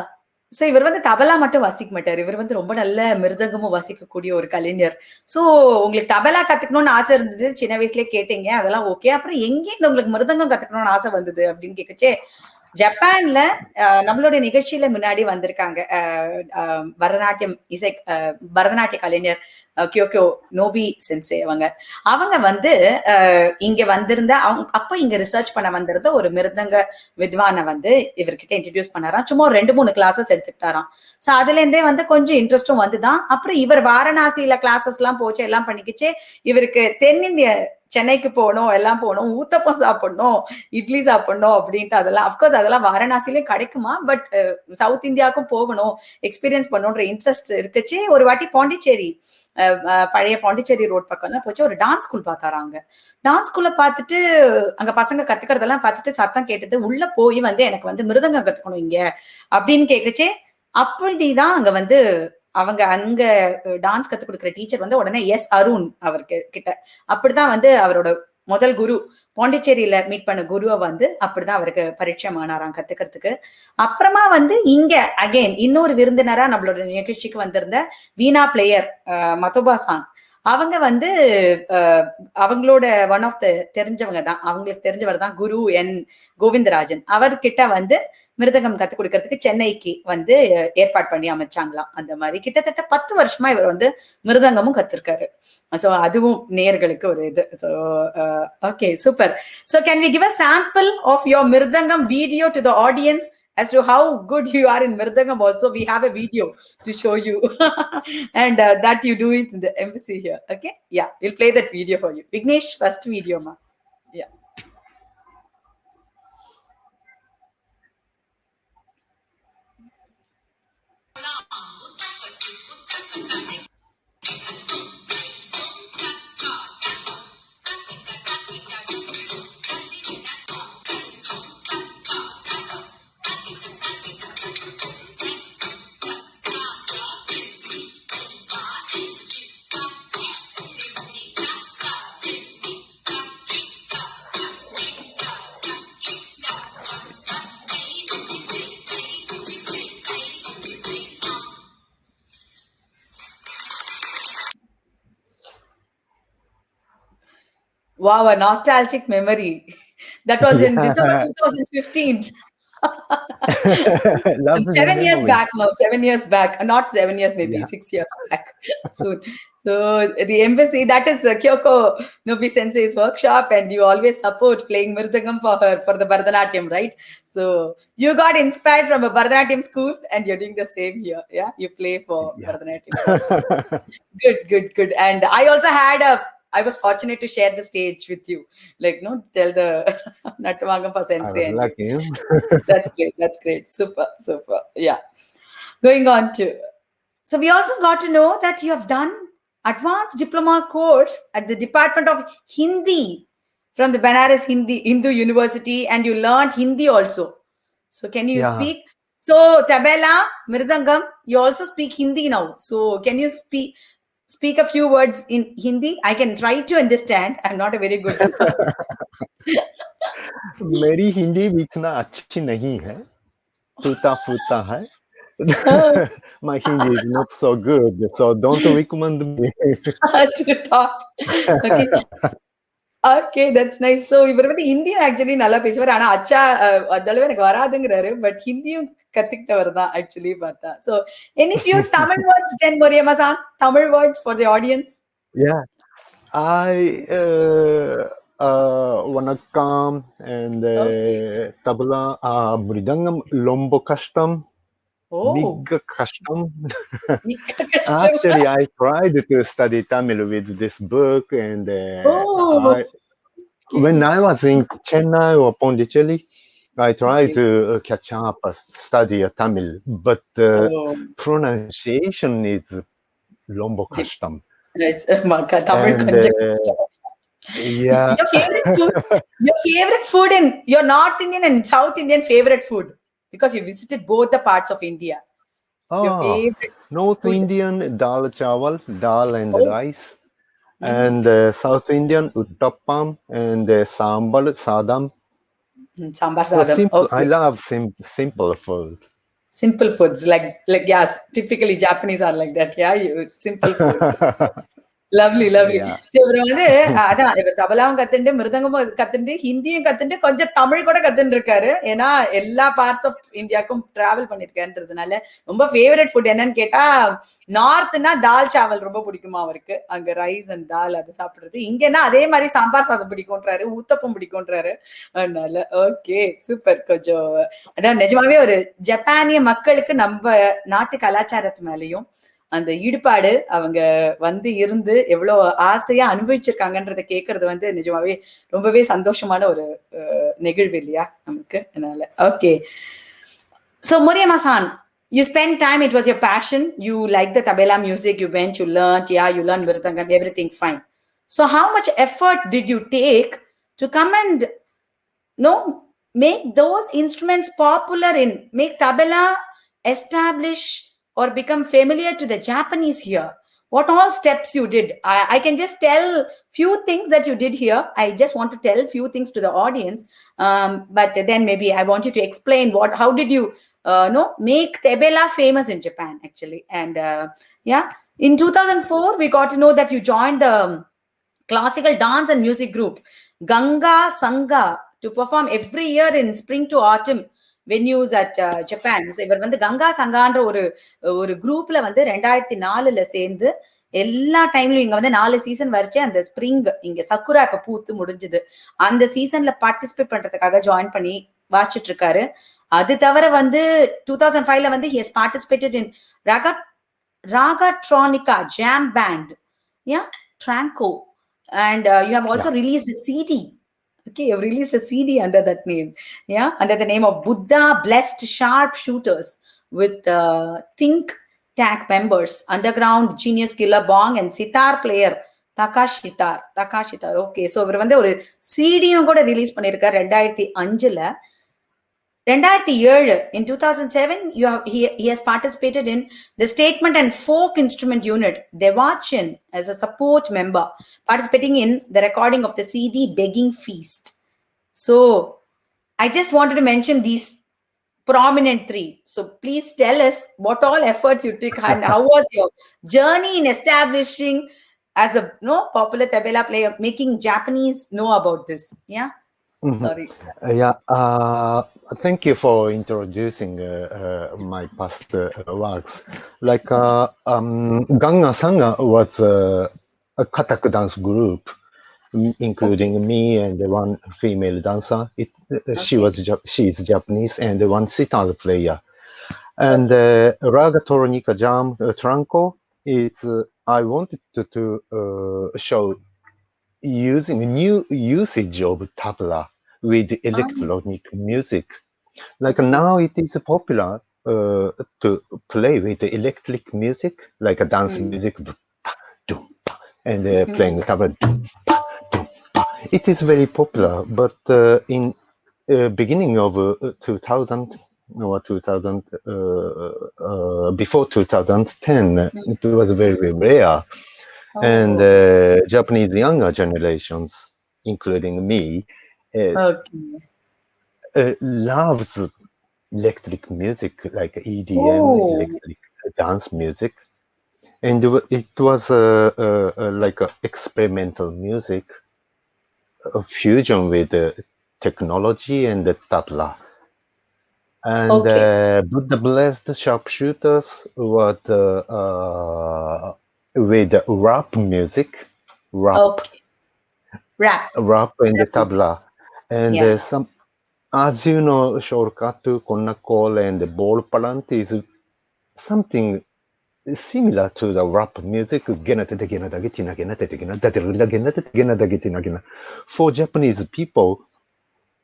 S1: so இவர் வந்து தபலா மட்டும் வாசிக்க மாட்டார். இவர் வந்து ரொம்ப நல்ல மிருதங்கமும் வாசிக்கக்கூடிய ஒரு கலைஞர். ஸோ உங்களுக்கு தபலா கத்துக்கணும்னு ஆசை இருந்தது, சின்ன வயசுலயே கேட்டீங்க, அதெல்லாம் ஓகே. அப்புறம் எங்கேருந்து உங்களுக்கு மிருதங்கம் கத்துக்கணும்னு ஆசை வந்தது அப்படின்னு கேட்கச்சே, ஜப்பான்ல நம்மளுடைய நிகழ்ச்சியில முன்னாடி வந்திருக்காங்க பரதநாட்டியம் பரதநாட்டிய கலைஞர் கியோக்கியோ நோபி சென்சே அவங்க அவங்க வந்து இங்க வந்திருந்த அவங்க அப்ப இங்க ரிசர்ச் பண்ண வந்திருந்த ஒரு மிருதங்க வித்வானை வந்து இவர்கிட்ட இன்ட்ரடியூஸ் பண்ணாராம். சும்மா ஒரு 2-3 கிளாஸஸ் எடுத்துக்கிட்டாராம். சோ அதுல இருந்தே வந்து கொஞ்சம் இன்ட்ரெஸ்டும் வந்துதான். அப்புறம் இவர் வாரணாசியில கிளாஸஸ் எல்லாம் போச்சு, எல்லாம் பண்ணிக்கிச்சு. இவருக்கு தென்னிந்திய சென்னைக்கு போகணும், எல்லாம் போகணும், ஊத்தப்பம் சாப்பிடணும், இட்லி சாப்பிடணும் அப்படின்ட்டு அதெல்லாம் அப்கோர்ஸ் அதெல்லாம் வாரணாசிலயும் கிடைக்குமா, பட் சவுத் இந்தியாவுக்கும் போகணும், எக்ஸ்பீரியன்ஸ் பண்ணணுன்ற இன்ட்ரெஸ்ட் இருக்குச்சு. ஒரு வாட்டி பாண்டிச்சேரி பழைய பாண்டிச்சேரி ரோட் பக்கம்லாம் போச்சு, ஒரு டான்ஸ் ஸ்கூல் பார்த்தாராங்க. டான்ஸ் ஸ்கூல்ல பார்த்துட்டு அங்க பசங்க கத்துக்கிறதெல்லாம் பார்த்துட்டு சத்தம் கேட்டது, உள்ள போய் வந்து எனக்கு வந்து மிருதங்கம் கத்துக்கணும் இங்க அப்படின்னு கேக்குச்சே. அப்படிதான் அங்க வந்து அவங்க அங்க டான்ஸ் கத்து கொடுக்குற டீச்சர் வந்து உடனே எஸ் அருண் அவருக்கு கிட்ட அப்படிதான் வந்து அவரோட முதல் குரு பாண்டிச்சேரியில மீட் பண்ண குருவை வந்து அப்படிதான் அவருக்கு பரிச்சயம் ஆனாராம் கத்துக்கிறதுக்கு. அப்புறமா வந்து இங்க அகைன் இன்னொரு விருந்தினரா நம்மளோட நிகழ்ச்சிக்கு வந்திருந்த வீணா பிளேயர் மதோபா சாங் அவங்க வந்து அவங்களோட ஒன் ஆஃப் த தெரிஞ்சவங்க தான், அவங்களுக்கு தெரிஞ்சவர் தான் குரு என் கோவிந்தராஜன். அவர்கிட்ட வந்து மிருதங்கம் கத்துக் கொடுக்கறதுக்கு சென்னைக்கு வந்து ஏற்பாடு பண்ணி அமைச்சாங்களாம். அந்த மாதிரி கிட்டத்தட்ட 10 வருஷமா இவர் வந்து மிருதங்கமும் கத்திருக்காரு. சோ அதுவும் நேயர்களுக்கு ஒரு இது. So okay super. So can we give a sample of your mridangam video to the audience as to how good you are in mirdangam? Also we have a video to show you and that you do it in the embassy here. Okay, yeah, we'll play that video for you. Vignesh, first video ma. Yeah. Wow, a nostalgic memory. That was in December
S2: Yeah,
S1: 2015.
S2: lovely
S1: 7 years
S2: memory.
S1: back now, 7 years back. Not 7 years, maybe
S2: Yeah.
S1: 6 years back soon. So the embassy, that is Kyoko Nobi Sensei's workshop, and you always support playing Mirdangam for her for the Bharatanatyam, right? So you got inspired from a Bharatanatyam school, and you're doing the same here. Yeah, you play for
S2: Yeah.
S1: Bharatanatyam also. Good, good, good. And I was fortunate to share the stage with you. Like, no, tell the Natavangam
S2: I
S1: Sensei
S2: was
S1: and you.
S2: lucky.
S1: That's great. That's great. Super, super. Yeah. Going on to, so we also got to know that you have done advanced diploma course at the Department of Hindi from the Banaras Hindu University, and you learned Hindi also. So can you
S2: Yeah.
S1: speak? So tabela, mirdangam, you also speak Hindi now. So can you speak a few words in Hindi? I can try to understand. I'm not a very good.
S2: मेरी हिंदी भी इतना अच्छी नहीं है, Futa futa, hai?
S1: Oh,
S2: My Hindi is not so good, so don't recommend me.
S1: to talk. Okay. Okay that's nice. So இவர் வந்து ஹிந்தியும் actually நல்லா பேசுவார். ஆனா அச்சா அந்த அளவு எனக்கு வராதுங்கிறாரு. பட் ஹிந்தியும் கத்துக்கிட்டவர் தான் ஆக்சுவலி பார்த்தா. So any few Tamil words then மொரியமா சான், Tamil words for the audience.
S2: Yeah, I Wanakam and
S1: okay.
S2: Tabla Mridangam Lombo Custom,
S1: oh,
S2: Mig Custom.
S1: மிக்க கஷ்டம்.
S2: Actually, I tried to study Tamil with this book, and
S1: oh,
S2: when
S1: okay.
S2: I was in Chennai or Pondicherry, I tried
S1: okay.
S2: to catch up, study Tamil, but
S1: oh,
S2: pronunciation is Lombo Custom.
S1: Nice. Tamil
S2: And
S1: கொஞ்சம் கஷ்டம்.
S2: yeah,
S1: Your favorite food? Your favorite food in your North Indian and South Indian favorite food? Because you visited both the parts of India. Your
S2: oh,
S1: favorite
S2: North
S1: food?
S2: Indian dal chawal, dal and
S1: Oh,
S2: rice,
S1: mm,
S2: and South Indian uttapam and sambal sadam.
S1: sambar
S2: So
S1: sadam.
S2: simple. I
S1: Okay.
S2: love simple food.
S1: Simple foods like yes, typically Japanese are like that. Yeah, simple foods. Lovely lovely.
S2: Yeah.
S1: So இவரு வந்து அதான் இவர் தபலாவும் கத்துண்டு மிருதங்கமும் கத்துண்டு ஹிந்தியும் கத்துண்டு கொஞ்சம் தமிழ் கூட கத்துட்டு இருக்காரு. ஏன்னா எல்லா பார்ட்ஸ் ஆஃப் இந்தியாவுக்கும் டிராவல் பண்ணிருக்கேன்றதுனால ரொம்ப ஃபேவரட் ஃபுட் என்னன்னு கேட்டா நார்த்னா தால் சாவல் ரொம்ப பிடிக்குமா அவருக்கு. அங்க ரைஸ் அண்ட் தால் அது சாப்பிடுறது. இங்கன்னா அதே மாதிரி சாம்பார் சாதம் பிடிக்கும்ன்றாரு, ஊத்தப்பம் பிடிக்கும்ன்றாரு. அதனால ஓகே சூப்பர். கொஞ்சம் அதான் நிஜமாவே ஒரு ஜப்பானிய மக்களுக்கு நம்ம நாட்டு கலாச்சாரத்து மேலயும் அந்த ஈடுபாடு அவங்க வந்து இருந்து எவ்வளவு ஆசையா அனுபவிச்சிருக்காங்கன்றத கேட்கறது வந்து நிஜமாவே ரொம்பவே சந்தோஷமான ஒரு நெகிழ்வு இல்லையா நமக்கு. அதனால okay. So Moriyama-san, you spent time, it was your passion, you liked the tabela music, you went, you learned, yeah, you learned Virtangam, everything fine. So how much effort did you take to come and make those instruments popular in, make tabela establish or become familiar to the Japanese here? What all steps you did? I can just tell few things that you did here. I just want to tell few things to the audience, but then maybe I want you to explain how did you make tabela famous in Japan actually. And yeah, in 2004 we got to know that you joined the classical dance and music group Ganga Sangha to perform every year in spring to autumn venues at Japan. So இவர் வந்து கங்கா சங்கான்ற ஒரு குரூப்ல வந்து 2004ல சேர்ந்து எல்லா டைம்லயும் இங்க வந்து 4 season வரைச்சு அந்த ஸ்ப்ரிங் இங்க சக்குரா இப்ப பூத்து முடிஞ்சது அந்த சீசன்ல பார்ட்டிசிபேட் பண்றதுக்காக ஜாயின் பண்ணி வாசிச்சுட்டு இருக்காரு. அது தவிர வந்து 2005ல வந்து he has participated in Ragatronica Jam Band, yeah, Tranco, and you have also released a CD. Okay, you've released a CD under that name, yeah, under the name of Buddha Blessed Sharpshooters with Think Tank members, underground genius killer Bong and sitar player Takashitar. Okay, so இவர் வந்து ஒரு சிடியும் கூட release பண்ணிருக்காரு 2005ல. 2007, in 2007, he has participated in the Statement and Folk Instrument Unit, Devachin, as a support member, participating in the recording of the CD Begging Feast. So, I just wanted to mention these prominent three. So, please tell us what all efforts you took and how was your journey in establishing as a popular tabela player, making Japanese know about this. Yeah. Sorry.
S2: Yeah, thank you for introducing my past works. Like Ganga Sangha was a katak dance group, including me and one female dancer. She is Japanese and one sitar player. And Raga Toronika Jam Tranco, I wanted to show using new usage of tabla with electronic music. Like now it is popular to play with the electric music, like a dance music, and playing tabla. It is very popular, but in beginning of 2000 or 2000, before 2010, it was very rare. And Japanese younger generations, including me, loves electric music, like EDM,
S1: Oh,
S2: electric dance music. And it was like a experimental music, a fusion with technology and the tabla. And
S1: okay,
S2: but the blessed sharpshooters were with rap music, rap,
S1: okay. Rap,
S2: rap and the
S1: rap music.
S2: tabla. And
S1: Yeah.
S2: some, as you know, shortcut to Konnakol and the ball palant is something similar to the rap music. For Japanese people,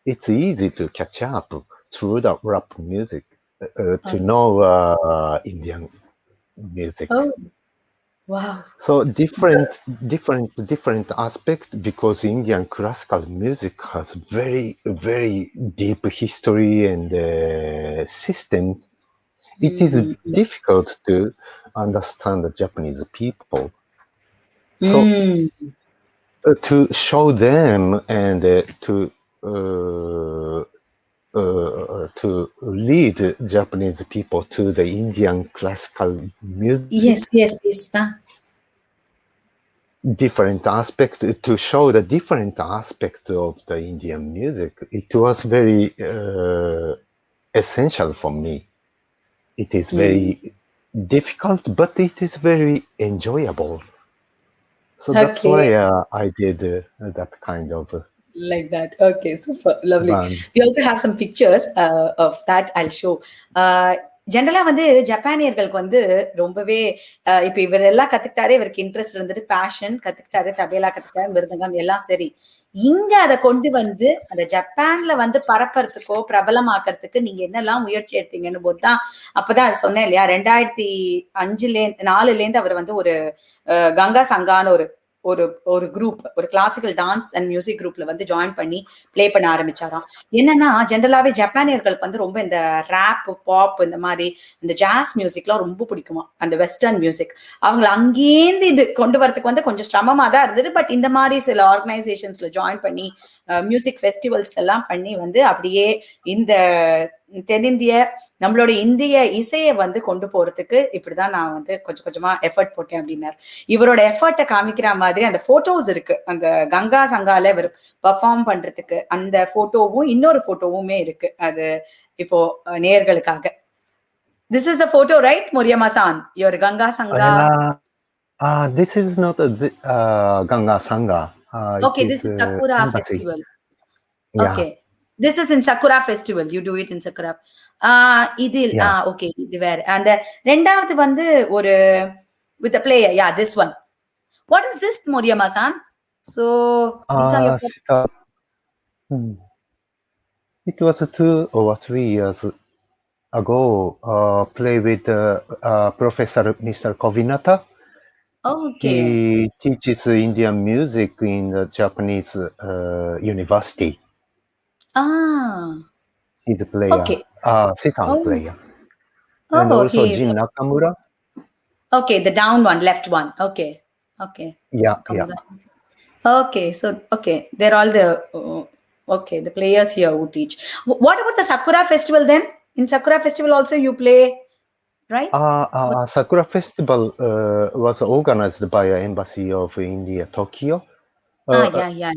S2: it's easy to catch up through the rap music to
S1: Oh,
S2: know Indian music.
S1: oh, wow.
S2: So
S1: So,
S2: different aspect because Indian classical music has very deep history and system. It is
S1: mm,
S2: difficult to understand the Japanese people. So
S1: mm,
S2: to show them and uh, to lead Japanese people to the Indian classical music,
S1: yes, yes, yes.
S2: different aspect to show the different aspect of the Indian music. It was very essential for me. It is
S1: Mm.
S2: very difficult, but it is very enjoyable. So that's
S1: Okay.
S2: why I did that kind of
S1: Like that. Okay, super. Lovely.
S2: band.
S1: We also have some pictures of that I'll show. ஜென்ரலா வந்து ஜப்பானியர்களுக்கு வந்து ரொம்பவே இப்ப இவர் எல்லாம் கத்துக்கிட்டாரு, இவருக்கு interest இருந்துட்டு fashion கத்துக்கிட்டாரு, tabla கத்துக்கிட்டாரு, மிருதங்கம் எல்லாம் சரி. இங்க அத கொண்டு வந்து அந்த ஜப்பான்ல வந்து பரப்பறதுக்கோ பிரபலமாக்கறதுக்கு நீங்க என்னெல்லாம் முயற்சி எடுத்தீங்கன்னு போதுதான் அப்பதான் அது சொன்னேன் இல்லையா 2005 4ல இருந்து அவர் வந்து ஒரு கங்கா சங்கான்னு ஒரு ஒரு ஒரு குரூப் ஒரு கிளாசிக்கல் டான்ஸ் அண்ட் மியூசிக் குரூப்ல வந்து ஜாயின் பண்ணி ப்ளே பண்ண ஆரம்பிச்சாராம். என்னன்னா ஜென்ரலாவே ஜப்பானியர்களுக்கு வந்து ரொம்ப இந்த ரேப் பாப் இந்த மாதிரி இந்த ஜாஸ் மியூசிக்லாம் ரொம்ப பிடிக்குமா அந்த வெஸ்டர்ன் மியூசிக். அவங்களை அங்கேருந்து இது கொண்டு வரதுக்கு வந்து கொஞ்சம் சிரமமா தான் இருந்தது. பட் இந்த மாதிரி சில ஆர்கனைசேஷன்ஸ்ல ஜாயின் பண்ணி மியூசிக் ஃபெஸ்டிவல்ஸ் எல்லாம் பண்ணி வந்து அப்படியே இந்த தென்னிந்திய நம்மளோட இந்திய இசையை வந்து கொண்டு போறதுக்கு இப்படிதான் நான் வந்து கொஞ்சம் கொஞ்சமா எஃபர்ட் போட்டேன் அப்படின்னாரு. இவரோட எஃபர்ட்டை காமிக்கிற மாதிரி அந்த போட்டோஸ் இருக்கு. அந்த கங்கா சங்கால இவர் பெர்ஃபார்ம் பண்றதுக்கு அந்த போட்டோவும் இன்னொரு போட்டோவுமே இருக்கு. அது இப்போ நேயர்களுக்காக. This is the photo, right, Moriyama-san? Your Ganga Sangha.
S2: This is not a Ganga Sangha. It
S1: Okay,
S2: is
S1: this is Sakura
S2: embassy.
S1: festival.
S2: Yeah.
S1: Okay. This is in Sakura festival. You do it in Sakura. இதில்
S2: Yeah.
S1: okay, இது வேற. அந்த ரெண்டாவது வந்து ஒரு with the player. Yeah, this one. What is this, Moriyama-san? So these are your
S2: Hmm. It was 2 or 3 years ago. Play with Professor Mr. Kovinata.
S1: okay.
S2: He teaches Indian music in the Japanese university. He's a player,
S1: Okay.
S2: sitar
S1: Oh,
S2: player. And
S1: oh,
S2: also
S1: he is
S2: Jin Nakamura.
S1: okay. The down one, left one. Okay, okay.
S2: Yeah.
S1: Nakamura-san. Okay, so okay, they're all the okay, the players here who teach. What about the Sakura festival then? In Sakura festival also you play, right?
S2: Sakura Festival was organized by Embassy of India, Tokyo.
S1: Yeah.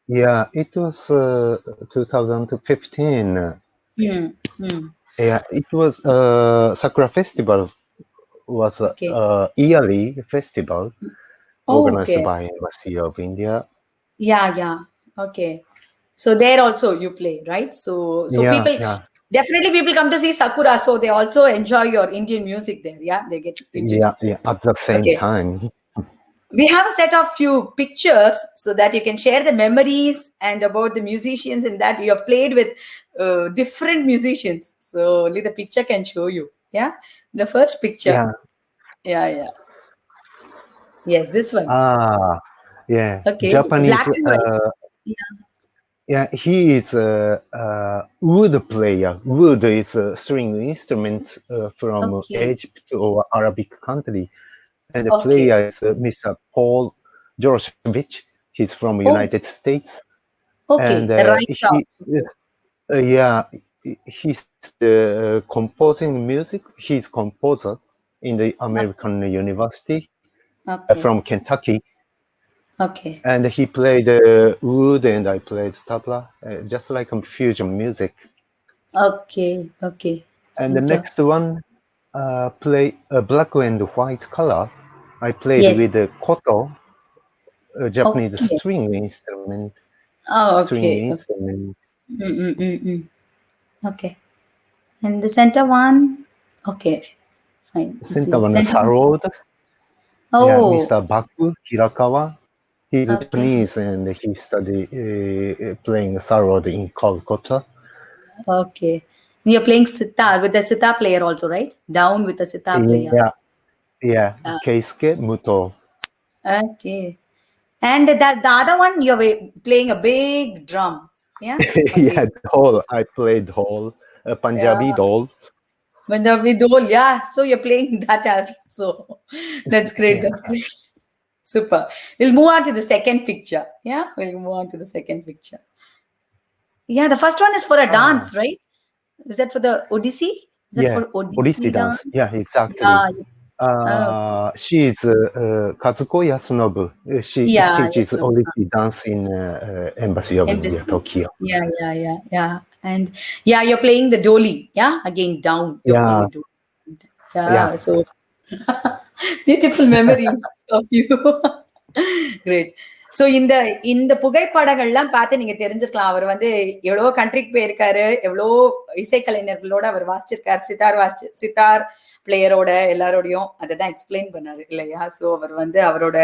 S2: Yeah, it was 2015. Yeah, it was Sakura Festival was
S1: Okay.
S2: a yearly festival
S1: Oh,
S2: organized
S1: okay.
S2: by Embassy of India.
S1: Yeah. Okay. So there also you play, right? So
S2: Yeah,
S1: people definitely people come to see Sakura, so they also enjoy your Indian music there. Yeah, they get introduced to it.
S2: At the same
S1: Okay.
S2: time.
S1: We have a set of few pictures so that you can share the memories and about the musicians in that you have played with different musicians. So only the picture can show you. Yeah, the first picture. Yeah. Yes, this one.
S2: Yeah.
S1: Okay,
S2: Japanese.
S1: black and white. Yeah.
S2: Yeah, he is a wood player. Wood is a string instrument from
S1: Okay.
S2: Egypt or Arabic country. And the
S1: Okay.
S2: player is Mr. Paul Georgevich. He's from
S1: Oh,
S2: United States. And
S1: okay. The right top. Okay.
S2: yeah, he's composing music. He's composer in the American University
S1: Okay.
S2: from Kentucky,
S1: Okay.
S2: and he played wood, and I played tabla, just like fusion music.
S1: Okay. Okay.
S2: And the
S1: Center.
S2: next one, play a black and white color. I played
S1: Yes.
S2: with the koto, a Japanese
S1: Okay.
S2: string instrument.
S1: Oh,
S2: String
S1: okay. Okay.
S2: instrument.
S1: Okay. And the center one. Okay. Fine. You
S2: Center
S1: see.
S2: one,
S1: Center one.
S2: Sarod. Yeah,
S1: Oh,
S2: Mr. Baku Hirakawa. He's
S1: okay.
S2: Japanese and he studied playing sarod in Calcutta.
S1: Okay. You're playing sitar with the sitar player also, right? Down with the sitar player.
S2: Yeah, yeah. Keisuke Muto.
S1: Okay. And the other one, you're playing a big drum. Yeah? A big.
S2: Yeah, dhol. I played dhol,
S1: Yeah.
S2: Punjabi dhol.
S1: Punjabi Dol. Yeah. So you're playing that as so. That's great.
S2: Yeah,
S1: That's great. Super. We'll move on to the second picture. Yeah. We'll move on to the second picture. Yeah. The first one is for a
S2: ah,
S1: dance, right? Is that for the Odyssey? Is that
S2: yeah.
S1: for Odyssey
S2: Odissi
S1: dance?
S2: dance. Yeah, exactly.
S1: Yeah. Oh,
S2: She's Kazuko Yasunobu. She
S1: yeah.
S2: teaches
S1: Yes. No.
S2: Odissi dance in Embassy of India,
S1: Embassy.
S2: Tokyo.
S1: Yeah. And yeah, you're playing the dolly. Yeah, again down. You're playing a
S2: Yeah,
S1: dolly.
S2: yeah.
S1: Yeah, so beautiful memories of you. Great. So இந்த இந்த புகைப்படங்கள்லாம் பார்த்து நீங்க தெரிஞ்சிருக்கலாம். அவர் வந்து எவ்வளோ கண்ட்ரிக்கு போயிருக்காரு, எவ்வளோ இசைக்கலைஞர்களோட அவர் வாசிச்சிருக்காரு, சித்தார் பிளேயரோட எல்லாரோடையும் அதை தான் எக்ஸ்பிளைன் பண்ணாரு இல்லையா? ஸோ அவர் வந்து அவரோட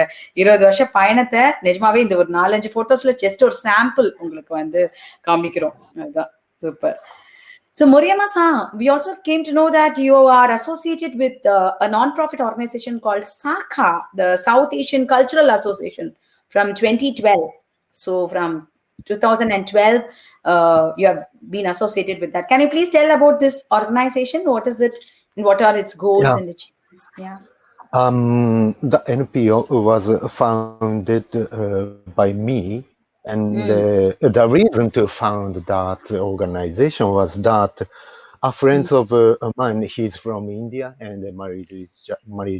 S1: 20 வருஷ பயணத்தை நிஜமாவே இந்த ஒரு 4-5 போட்டோஸ்ல ஜஸ்ட் ஒரு சாம்பிள் உங்களுக்கு வந்து காமிக்கிறோம். அதுதான் super. So Moriyama-san, we also came to know that you are associated with a non-profit organization called SAKA, the South Asian Cultural Association, from 2012. So from 2012, you have been associated with that. Can you please tell about this organization? What is it, and what are its goals
S2: Yeah.
S1: and achievements? Yeah.
S2: The NPO was founded by me, and the reason to found that organization was that a friend of mine, he's from India and married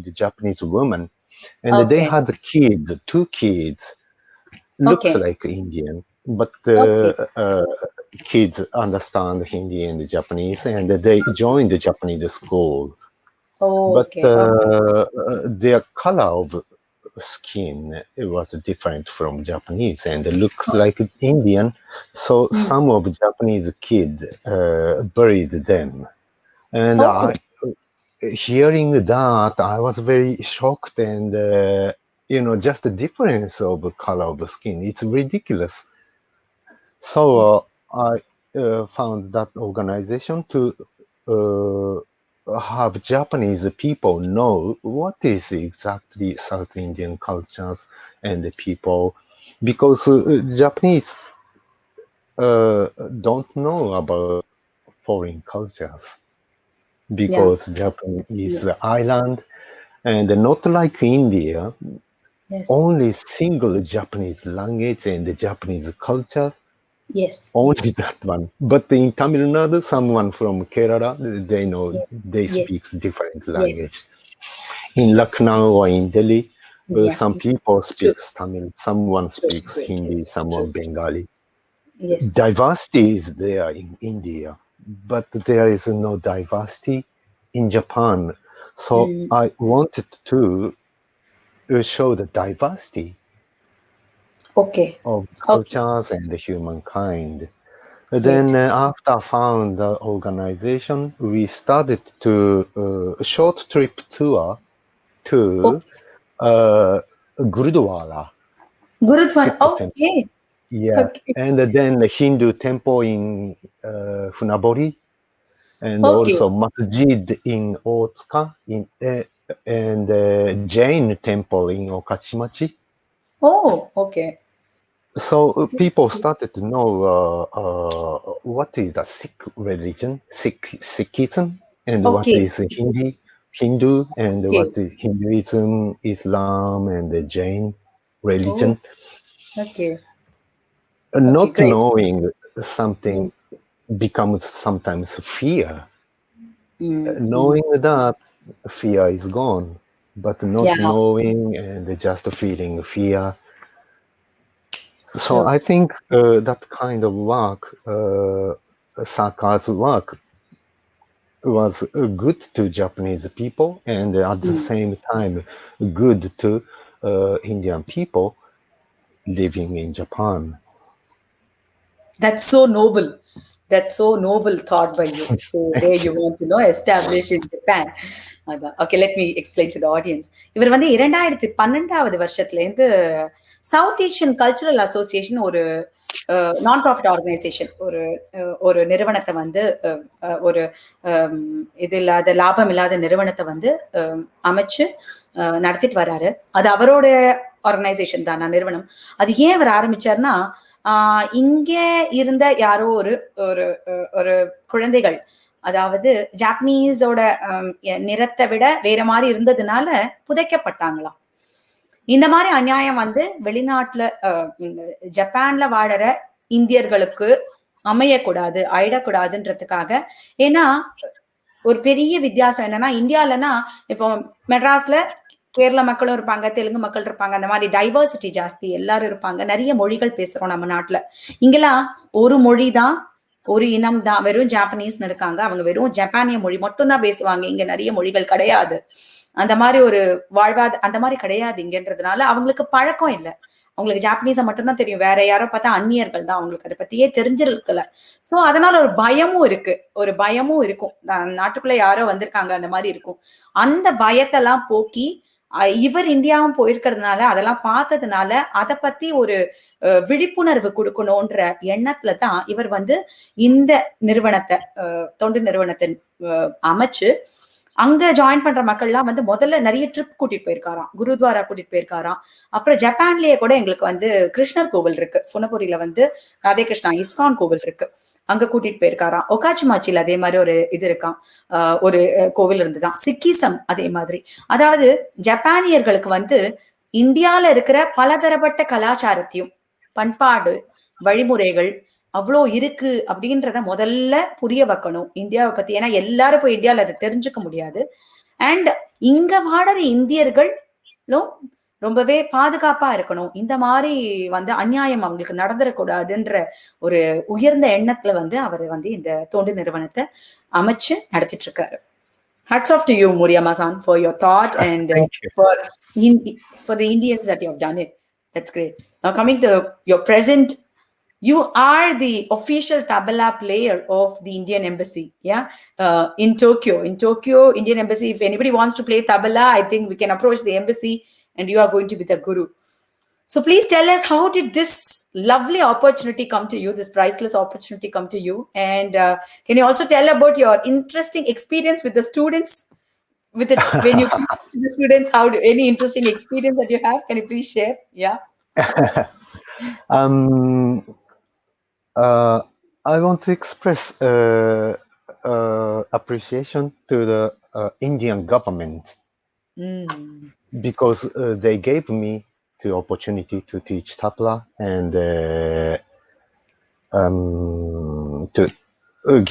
S2: a Japanese woman, and they
S1: Okay.
S2: had kids, 2 kids, looks
S1: Okay.
S2: like Indian, but
S1: Okay.
S2: kids understand Hindi and Japanese, and they joined the Japanese school. But
S1: Okay. Okay.
S2: their color of skin, it was different from Japanese and looks like Indian. So some of Japanese kid buried them, and
S1: Oh.
S2: hearing that, I was very shocked, and just the difference of color of skin, it's ridiculous. So
S1: Yes.
S2: I found that organization to have Japanese people know what is exactly South Indian cultures and the people, because Japanese don't know about foreign cultures,
S1: Yeah.
S2: because Japan is
S1: Yeah.
S2: the island and not like India,
S1: Yes.
S2: only single Japanese language and the Japanese culture.
S1: Yes.
S2: Only
S1: Yes.
S2: that one. But in Tamil Nadu, someone from Kerala, they know
S1: Yes.
S2: they
S1: Yes.
S2: speak different
S1: Yes.
S2: language. In Lucknow or in Delhi,
S1: Yeah.
S2: some people
S1: True.
S2: speak Tamil, someone
S1: True.
S2: speaks
S1: True. True.
S2: Hindi, someone
S1: True.
S2: Bengali.
S1: Yes.
S2: Diversity is there in India, but there is no diversity in Japan. So I wanted to show the diversity
S1: Okay.
S2: of
S1: Okay.
S2: cultures and the humankind.
S1: Great.
S2: Then after I found the organization, we started to a short trip tour to
S1: Okay.
S2: Gurudwara,
S1: Gurudwara.
S2: Sikh temple.
S1: Okay.
S2: Yeah,
S1: Okay.
S2: and then the Hindu temple in Funaburi, and
S1: Okay.
S2: also Masjid in Otsuka, and Jain temple in Okachimachi.
S1: Oh, okay.
S2: So people started to know what is the Sikh religion, Sikhism, and what
S1: Okay.
S2: is Hindu, and what
S1: Okay.
S2: is Hinduism, Islam, and the Jain
S1: Oh,
S2: religion.
S1: okay. Okay.
S2: Not
S1: Great.
S2: knowing something becomes sometimes fear.
S1: Mm.
S2: Knowing that fear is gone, but not
S1: Yeah,
S2: knowing and just feeling fear. So
S1: true.
S2: I think that kind of work, Saka's work, was good to Japanese people and at the
S1: Mm.
S2: same time good to Indian people living in Japan.
S1: That's so noble. That's so noble thought by you. So where
S2: Thank
S1: you
S2: you.
S1: want to know establish in Japan. Okay, let me explain to the audience. இவர் வந்து 2012 வருஷத்துலேருந்து south Asian cultural association ஒரு நான் profit organisation ஒரு ஒரு நிறுவனத்தை வந்து ஒரு இது இல்லாத லாபம் இல்லாத நிறுவனத்தை வந்து அமைச்சு நடத்திட்டு வராரு. அது அவரோட ஆர்கனைசேஷன் தான் நிறுவனம். அது ஏன் அவர் ஆரம்பிச்சாருன்னா இங்கே இருந்த யாரோ ஒரு ஒரு ஒரு குழந்தைகள் அதாவது ஜாப்பனீஸோட நிறத்தை விட வேற மாதிரி இருந்ததுனால புதைக்கப்பட்டாங்களாம். இந்த மாதிரி அநியாயம் வந்து வெளிநாட்டுல ஜப்பான்ல வாழற இந்தியர்களுக்கு அமையக்கூடாது, ஆயிடக்கூடாதுன்றதுக்காக. ஏன்னா ஒரு பெரிய வித்தியாசம் என்னன்னா இந்தியாலன்னா இப்போ மெட்ராஸ்ல கேரள மக்களும் இருப்பாங்க, தெலுங்கு மக்கள் இருப்பாங்க, அந்த மாதிரி டைவர்சிட்டி ஜாஸ்தி, எல்லாரும் இருப்பாங்க, நிறைய மொழிகள் பேசுறோம் நம்ம நாட்டுல. இங்கெல்லாம் ஒரு மொழி தான், ஒரு இனம் தான், வெறும் ஜாப்பனீஸ்னு இருக்காங்க, அவங்க வெறும் ஜப்பானிய மொழி மட்டும் தான் பேசுவாங்க, இங்க நிறைய மொழிகள் கிடையாது. அந்த மாதிரி ஒரு அந்த மாதிரி கிடையாது இங்கன்றதுனால அவங்களுக்கு பழக்கம் இல்லை. அவங்களுக்கு ஜாப்பனீஸை மட்டும்தான் தெரியும், வேற யாரோ பார்த்தா அந்நியர்கள் தான், அவங்களுக்கு அதை பத்தியே தெரிஞ்சிருக்கல. சோ அதனால ஒரு பயமும் இருக்கு, ஒரு பயமும் இருக்கும், நாட்டுக்குள்ள யாரோ வந்திருக்காங்க அந்த மாதிரி இருக்கும். அந்த பயத்தெல்லாம் போக்கி இவர் இந்தியாவும் போயிருக்கிறதுனால அதெல்லாம் பார்த்ததுனால அதை பத்தி ஒரு விழிப்புணர்வு கொடுக்கணும்ன்ற எண்ணத்துல தான் இவர் வந்து இந்த நிறுவனத்தை தொண்டு நிறுவனத்தை அமைச்சு அங்க ஜாயின் பண்ற மக்கள்லாம் வந்து முதல்ல நிறைய ட்ரிப் கூட்டிட்டு போயிருக்காராம், குருத்வாரா கூட்டிட்டு போயிருக்காராம். அப்புறம் ஜப்பான்லயே கூட எங்களுக்கு வந்து கிருஷ்ணர் கோவில் இருக்கு, புனபுரியில வந்து ராதே கிருஷ்ணா இஸ்கான் கோவில் இருக்கு, அங்க கூட்டிட்டு போயிருக்காராம். ஒகாச்சிமாச்சில அதே மாதிரி ஒரு இது இருக்கான், ஒரு கோவில் இருந்துதான். சிக்கிசம் அதே மாதிரி. அதாவது ஜப்பானியர்களுக்கு வந்து இந்தியால இருக்கிற பலதரப்பட்ட கலாச்சாரத்தையும் பண்பாடு வழிமுறைகள் அவ்வளோ இருக்கு அப்படின்றத முதல்ல புரிய வைக்கணும் இந்தியாவை பத்தி. ஏன்னா எல்லாரும் போய் இந்தியாவில் அதை தெரிஞ்சுக்க முடியாது. அண்ட் இங்க வாழற இந்தியர்களும் ரொம்பவே பாதுகாப்பா இருக்கணும், இந்த மாதிரி வந்து அநியாயம் அவங்களுக்கு நடந்துடக்கூடாதுன்ற ஒரு உயர்ந்த எண்ணத்துல வந்து அவர் வந்து இந்த தொண்டு நிறுவனத்தை அமைச்சு நடத்திட்டு இருக்காரு. Hats off to you, Moriyama-san, for your thought and for the Indians that you have done it. That's great. Now coming to your present, you are the official tabla player of the Indian Embassy, yeah, in Tokyo. In Tokyo, Indian Embassy, if anybody wants to play tabla, I think we can approach the embassy and you are going to be the guru. So please tell us, how did this lovely opportunity come to you, this priceless opportunity come to you? And can you also tell about your interesting experience with the students, with it when you teach the students, any interesting experience that you have? Can you please share? Yeah.
S2: I want to express appreciation to the Indian government because they gave me the opportunity to teach tabla and to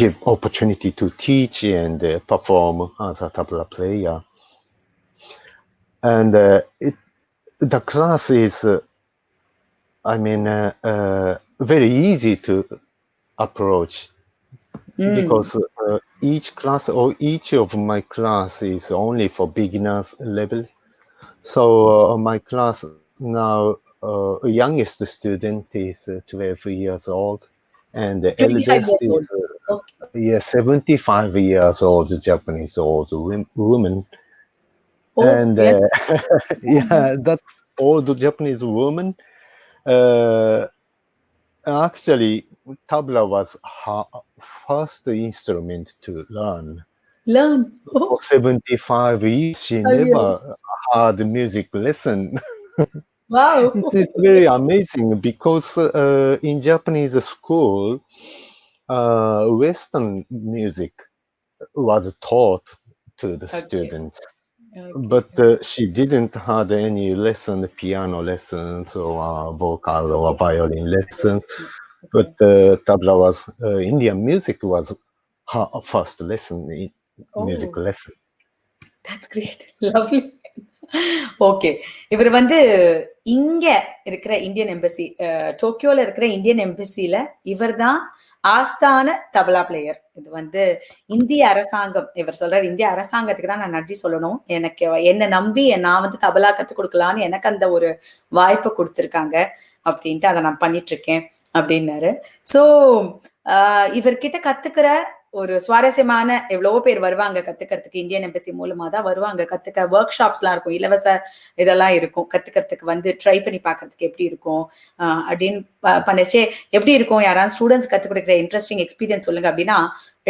S2: give opportunity to teach and perform as a tabla player. And the class is, very easy to approach because each class or each of my class is only for beginners level. So my class now, youngest student is 12 years old, and the
S1: 25
S2: eldest
S1: years
S2: is
S1: old. Okay.
S2: 75 years old Japanese old woman.
S1: Oh,
S2: And
S1: yes.
S2: that old Japanese woman. Actually, tabla was her first instrument to learn.
S1: Oh,
S2: For 75 years, she
S1: 5
S2: never
S1: years.
S2: had music lesson.
S1: Wow.
S2: It is very amazing because in Japanese school, Western music was taught to the
S1: Okay.
S2: students.
S1: Okay.
S2: But she didn't have any lesson, piano lessons or vocal or violin lessons. But tabla was Indian music was her first lesson, music
S1: Oh,
S2: lesson.
S1: that's great. Lovely. Okay. இவர் வந்து இங்க இருக்கிற Indian embassy, டோக்கியோல இருக்கிற Indian எம்பசில இவர் தான் ஆஸ்தான tabla player. இது வந்து இந்திய அரசாங்கம், இவர் சொல்றாரு, இந்திய அரசாங்கத்துக்கு தான் நான் நன்றி சொல்லணும். எனக்கு என்ன நம்பி நான் வந்து தபலா கத்துக் கொடுக்கலான்னு எனக்கு அந்த ஒரு வாய்ப்பை கொடுத்துருக்காங்க அப்படின்ட்டு அதை நான் பண்ணிட்டு இருக்கேன் அப்படின்னாரு. ஸோ இவர்கிட்ட கத்துக்கிற ஒரு சுவாரஸ்யமான, எவ்வளவோ பேர் வருவாங்க கத்துக்கிறதுக்கு, இந்தியன் எம்பசி மூலமா தான் வருவாங்க கத்துக்க. ஒர்க் ஷாப்ஸ்லாம் இருக்கும், இலவச இதெல்லாம் இருக்கும், கத்துக்கிறதுக்கு வந்து ட்ரை பண்ணி பார்க்கறதுக்கு எப்படி இருக்கும் அப்படின்னு பண்ணிச்சே. எப்படி இருக்கும், யாராவது ஸ்டூடெண்ட்ஸ் கத்துக் கொடுக்குற இன்ட்ரெஸ்டிங் எக்ஸ்பீரியன்ஸ் சொல்லுங்க அப்படின்னா,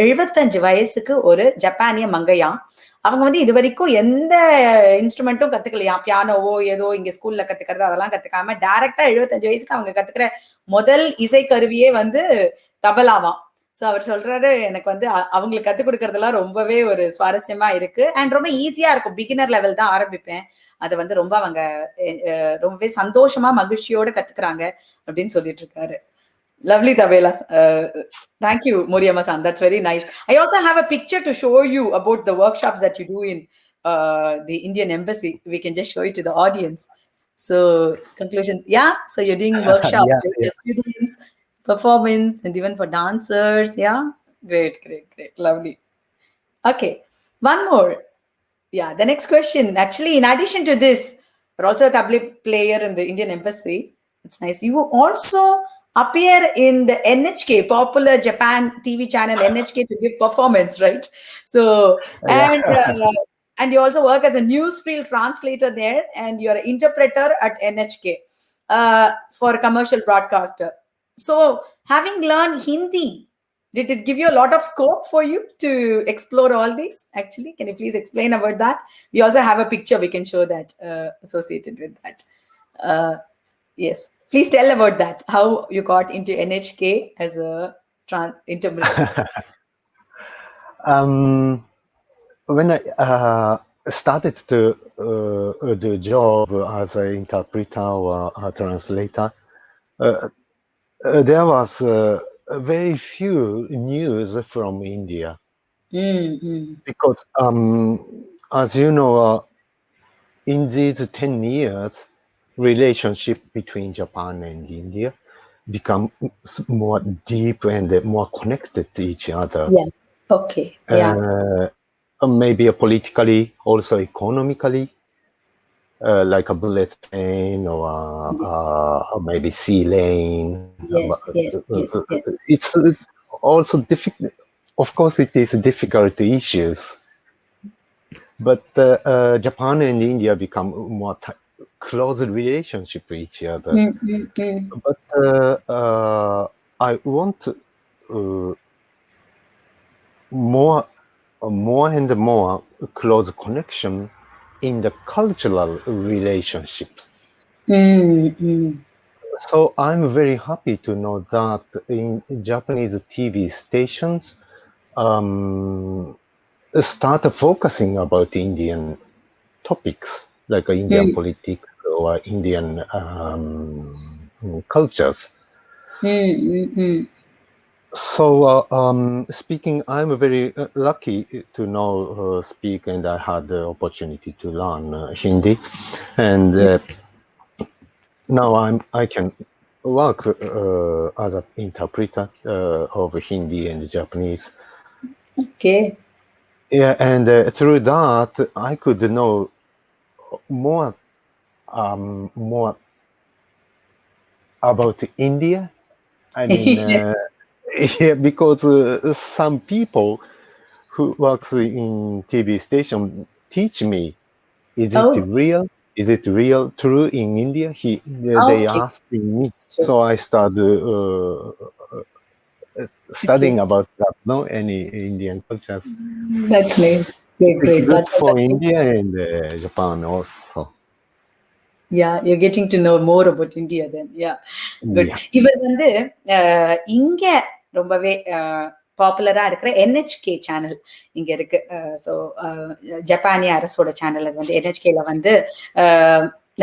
S1: 75 வயசுக்கு ஒரு ஜப்பானிய மங்கையா. அவங்க வந்து இது வரைக்கும் எந்த இன்ஸ்ட்ருமெண்ட்டும் கத்துக்கலையா, பியானோவோ ஏதோ இங்க ஸ்கூல்ல கத்துக்கிறது அதெல்லாம் கத்துக்காம டைரக்டா 75 வயசுக்கு அவங்க கத்துக்கிற முதல் இசை கருவியே வந்து தபலாவாம். சோ அவர் சொல்றாரு, எனக்கு வந்து அவங்களுக்கு கத்துக் கொடுக்கறதெல்லாம் ரொம்பவே ஒரு சுவாரஸ்யமா இருக்கு அண்ட் ரொம்ப ஈஸியா இருக்கும். பிகினர் லெவல் தான் ஆரம்பிப்பேன், அதை வந்து ரொம்ப அவங்க ரொம்பவே சந்தோஷமா மகிழ்ச்சியோட கத்துக்கிறாங்க அப்படின்னு சொல்லிட்டு இருக்காரு. Lovely, Tabela. Thank you, Moriyama-san. That's very nice. I also have a picture to show you about the workshops that you do in the Indian Embassy. We can just show it to the audience. So, conclusion. Yeah, so you're doing workshops with your students, performance, and even for dancers. Yeah, great, great, great. Lovely. Okay, one more. Yeah, the next question. Actually, in addition to this, you're also a tabla player in the Indian Embassy. It's nice. You also appear in the NHK, popular Japan TV channel NHK, to give performance, right? So, and you also work as a newsreel translator there, and you're an interpreter at NHK for a commercial broadcaster. So, having learned Hindi, did it give you a lot of scope for you to explore all these? Actually, can you please explain about that? We also have a picture we can show that associated with that. Yes, please tell about that. How you got into NHK as a interpreter?
S2: When I started to the job as an interpreter or a translator, there was very few news from India. Because as you know, in these 10 years, relationship between Japan and India become more deep and more connected to each other.
S1: Yeah. Okay. Yeah.
S2: Maybe politically, also economically, like a bullet train or maybe sea lane.
S1: Yes, yes, yes, yes.
S2: It's also difficult. Of course, it is difficult issues. But Japan and India become more close relationship with each other. But I want more and more close connection in the cultural relationships. So I'm very happy to know that in Japanese TV stations start focusing about Indian topics like Indian politics or Indian cultures. So speaking, I'm very lucky to know speak, and I had the opportunity to learn Hindi, and now I can work as an interpreter of Hindi and Japanese.
S1: Okay.
S2: Yeah, and through that I could know more about India. I mean,
S1: Yes.
S2: yeah, because some people who works in TV station teach me, is it real? Is it real true in India? They asked me, so I started studying about that. No, any Indian cultures.
S1: That's nice. Great, great.
S2: Good for India and Japan also.
S1: Yeah, you're getting to know more about India then. Yeah, good. இவர் வந்து இங்க ரொம்பவே பாப்புலரா இருக்கிற NHK channel இங்க இருக்கு. So ஜப்பானிய அரசோட channel, அது வந்து NHKல வந்து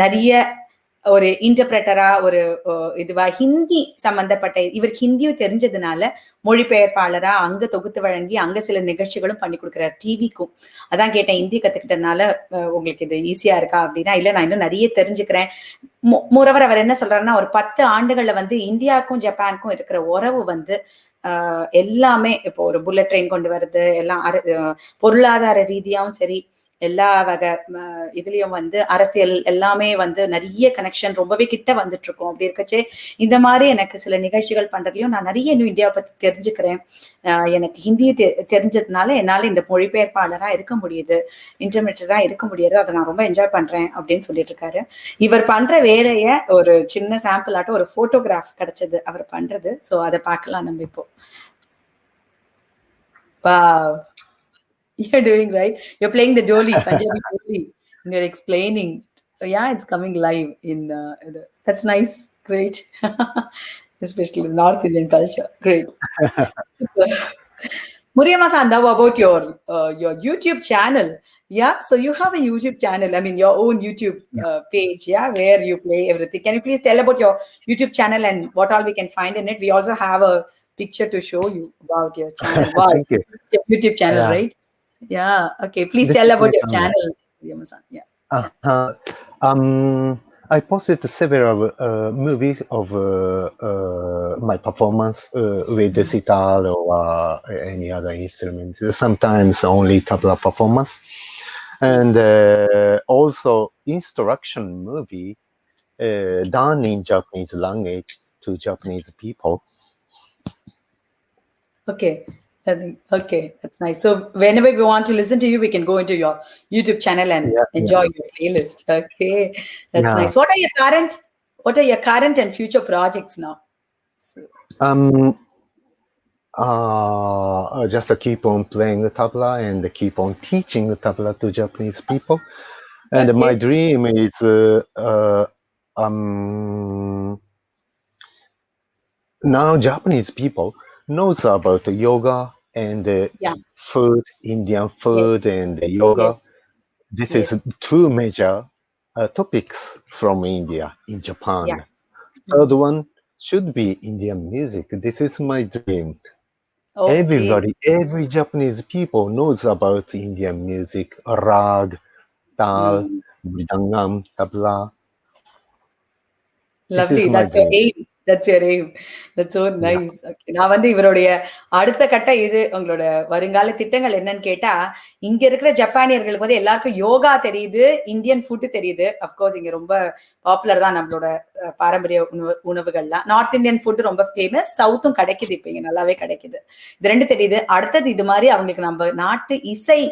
S1: நிறைய ஒரு இன்டர்பிரட்டரா ஒரு இதுவா ஹிந்தி சம்பந்தப்பட்ட இவருக்கு ஹிந்தியும் தெரிஞ்சதுனால மொழிபெயர்ப்பாளரா அங்க தொகுத்து வழங்கி அங்க சில நிகழ்ச்சிகளும் பண்ணி கொடுக்குறாரு டிவிக்கும். அதான் கேட்டேன், ஹிந்தி கத்துக்கிட்டதுனால உங்களுக்கு இது ஈஸியா இருக்கா அப்படின்னா, இல்ல நான் இன்னும் நிறைய தெரிஞ்சுக்கிறேன். மோரோவர் அவர் என்ன சொல்றாருன்னா, ஒரு 10 ஆண்டுகள்ல வந்து இந்தியாவுக்கும் ஜப்பானுக்கும் இருக்கிற உறவு வந்து எல்லாமே இப்போ ஒரு புல்லட் ட்ரெயின் கொண்டு வருது, எல்லாம் பொருளாதார ரீதியாவும் சரி, எல்லா வகை இதுலயும் வந்து அரசியல் எல்லாமே வந்து நிறைய கனெக்ஷன் ரொம்பவே கிட்ட வந்துட்டு இருக்கோம். அப்படி இருக்கச்சே இந்த மாதிரி எனக்கு சில நிகழ்ச்சிகள் பண்றதுலயும் நான் நிறைய இன்னும் இந்தியாவை பத்தி தெரிஞ்சுக்கிறேன். எனக்கு ஹிந்தியை தெரிஞ்சதுனால என்னால இந்த மொழிபெயர்ப்பாளரா இருக்க முடியுது, இன்டர்மிட்டரா இருக்க முடியாது, அதை நான் ரொம்ப என்ஜாய் பண்றேன் அப்படின்னு சொல்லிட்டு இருக்காரு. இவர் பண்ற வேலைய ஒரு சின்ன சாம்பிள் ஆட்டம் ஒரு போட்டோகிராஃப் கிடைச்சது அவர் பண்றது. சோ அதை பார்க்கலாம் நம்ம இப்போ. Wow. You're doing right. You're playing the doli, Punjabi doli, and you're explaining. Yeah, it's coming live in. That's nice. Great. Especially the North Indian culture. Great. Super. Moriyama-san, now about your YouTube channel. Yeah, so you have a YouTube channel. I mean, your own YouTube page. Yeah, where you play everything. Can you please tell about your YouTube channel and what all we can find in it? We also have a picture to show you about your channel. Wow,
S2: Thank you.
S1: this is your YouTube channel,
S2: Yeah.
S1: right? Yeah. Okay. Please
S2: This
S1: tell
S2: is
S1: about
S2: my
S1: your
S2: channel.
S1: Moriyama-san. Yeah.
S2: I posted several movies of my performance with the sitar or any other instrument. Sometimes only tabla performance, and also instruction movie done in Japanese language to Japanese people.
S1: Okay. Okay, that's nice. So whenever we want to listen to you, we can go into your YouTube channel and enjoy your playlist. Okay, that's nice. What are your current and future projects now? So.
S2: Just to keep on playing the tabla and keep on teaching the tabla to Japanese people. And my dream is now Japanese people knows about yoga and food, Indian food and yoga. This is two major topics from India in Japan. Third one should be Indian music. This is my dream. Everybody, every Japanese people knows about Indian music, rag, tal, mridangam, tabla.
S1: Lovely. That's your aim. That's your aim. That's so nice. Okay. நான் வந்து இவருடைய அடுத்த கட்ட இது உங்களோட வருங்கால திட்டங்கள் என்னன்னு கேட்டா, இங்க இருக்கிற ஜப்பானியர்களுக்கு வந்து எல்லாருக்கும் யோகா தெரியுது, இந்தியன் ஃபுட் தெரியுது. அப்கோர்ஸ் இங்க ரொம்ப பாப்புலர் தான் நம்மளோட பாரம்பரிய உணவுகள்லாம். நார்த் இந்தியன் ஃபுட் ரொம்ப ஃபேமஸ், சவுத்தும் கிடைக்குது, இப்ப இங்க நல்லாவே கிடைக்குது. இது ரெண்டு தெரியுது. அடுத்தது இது மாதிரி அவங்களுக்கு நம்ம நாட்டு இசை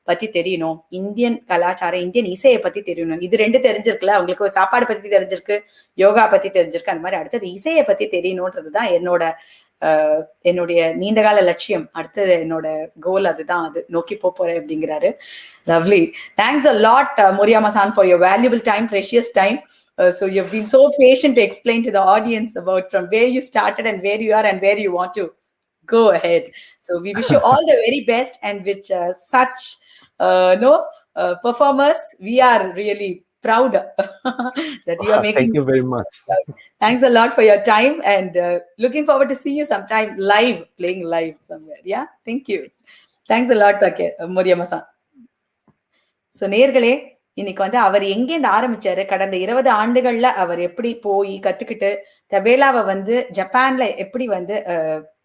S1: பத்தி தெரியணும், இந்தியன் கலாச்சாரம், இந்தியன் இசையை பத்தி தெரியணும். இது ரெண்டு தெரிஞ்சிருக்குல்ல, அவங்களுக்கு சாப்பாடு பத்தி தெரிஞ்சிருக்கு, யோகா பத்தி தெரிஞ்சிருக்கு. அந்த மாதிரி அடுத்தது இசையை பத்தி தெரியணும்ன்றதுதான் என்னுடைய நீண்டகால லட்சியம். அடுத்தது என்னோட கோல் அதுதான், அது நோக்கி போறேன் அப்படிங்கிறாரு. Lovely. Thanks a lot, Moriyama-san, for your valuable time, precious time. So you've been so patient to explain to the audience about from where you started and where you are and where you want to go ahead. So we wish you all the very best, and with such performers, we are really proud that you are making.
S2: Thank you very much.
S1: Thanks a lot for your time, and looking forward to see you sometime live, playing live somewhere. Yeah, thank you. Thanks a lot, Moriyama-san. So நேயர்களே, இன்னைக்கு வந்து அவர் எங்கேருந்து ஆரம்பிச்சாரு, கடந்த 20 ஆண்டுகள்ல அவர் எப்படி போய் கத்துக்கிட்டு தபேலாவை வந்து ஜப்பான்ல எப்படி வந்து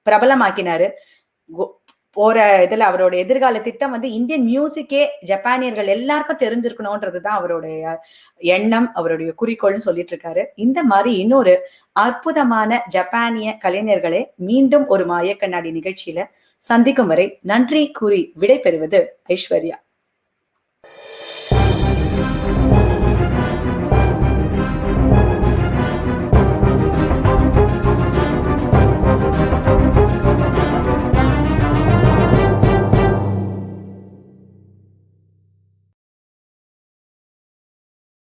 S1: பிரபலமாக்கினாரு, போற இதுல அவரோட எதிர்கால திட்டம் வந்து இந்தியன் மியூசிக்கே ஜப்பானியர்கள் எல்லாருக்கும் தெரிஞ்சிருக்கணும்ன்றதுதான் அவருடைய எண்ணம், அவருடைய குறிக்கோள்னு சொல்லிட்டு இருக்காரு. இந்த மாதிரி இன்னொரு அற்புதமான ஜப்பானிய கலைஞர்களை மீண்டும் ஒரு மாய கண்ணாடி நிகழ்ச்சியில சந்திக்கும் வரை நன்றி கூறி விடை பெறுவது ஐஸ்வர்யா.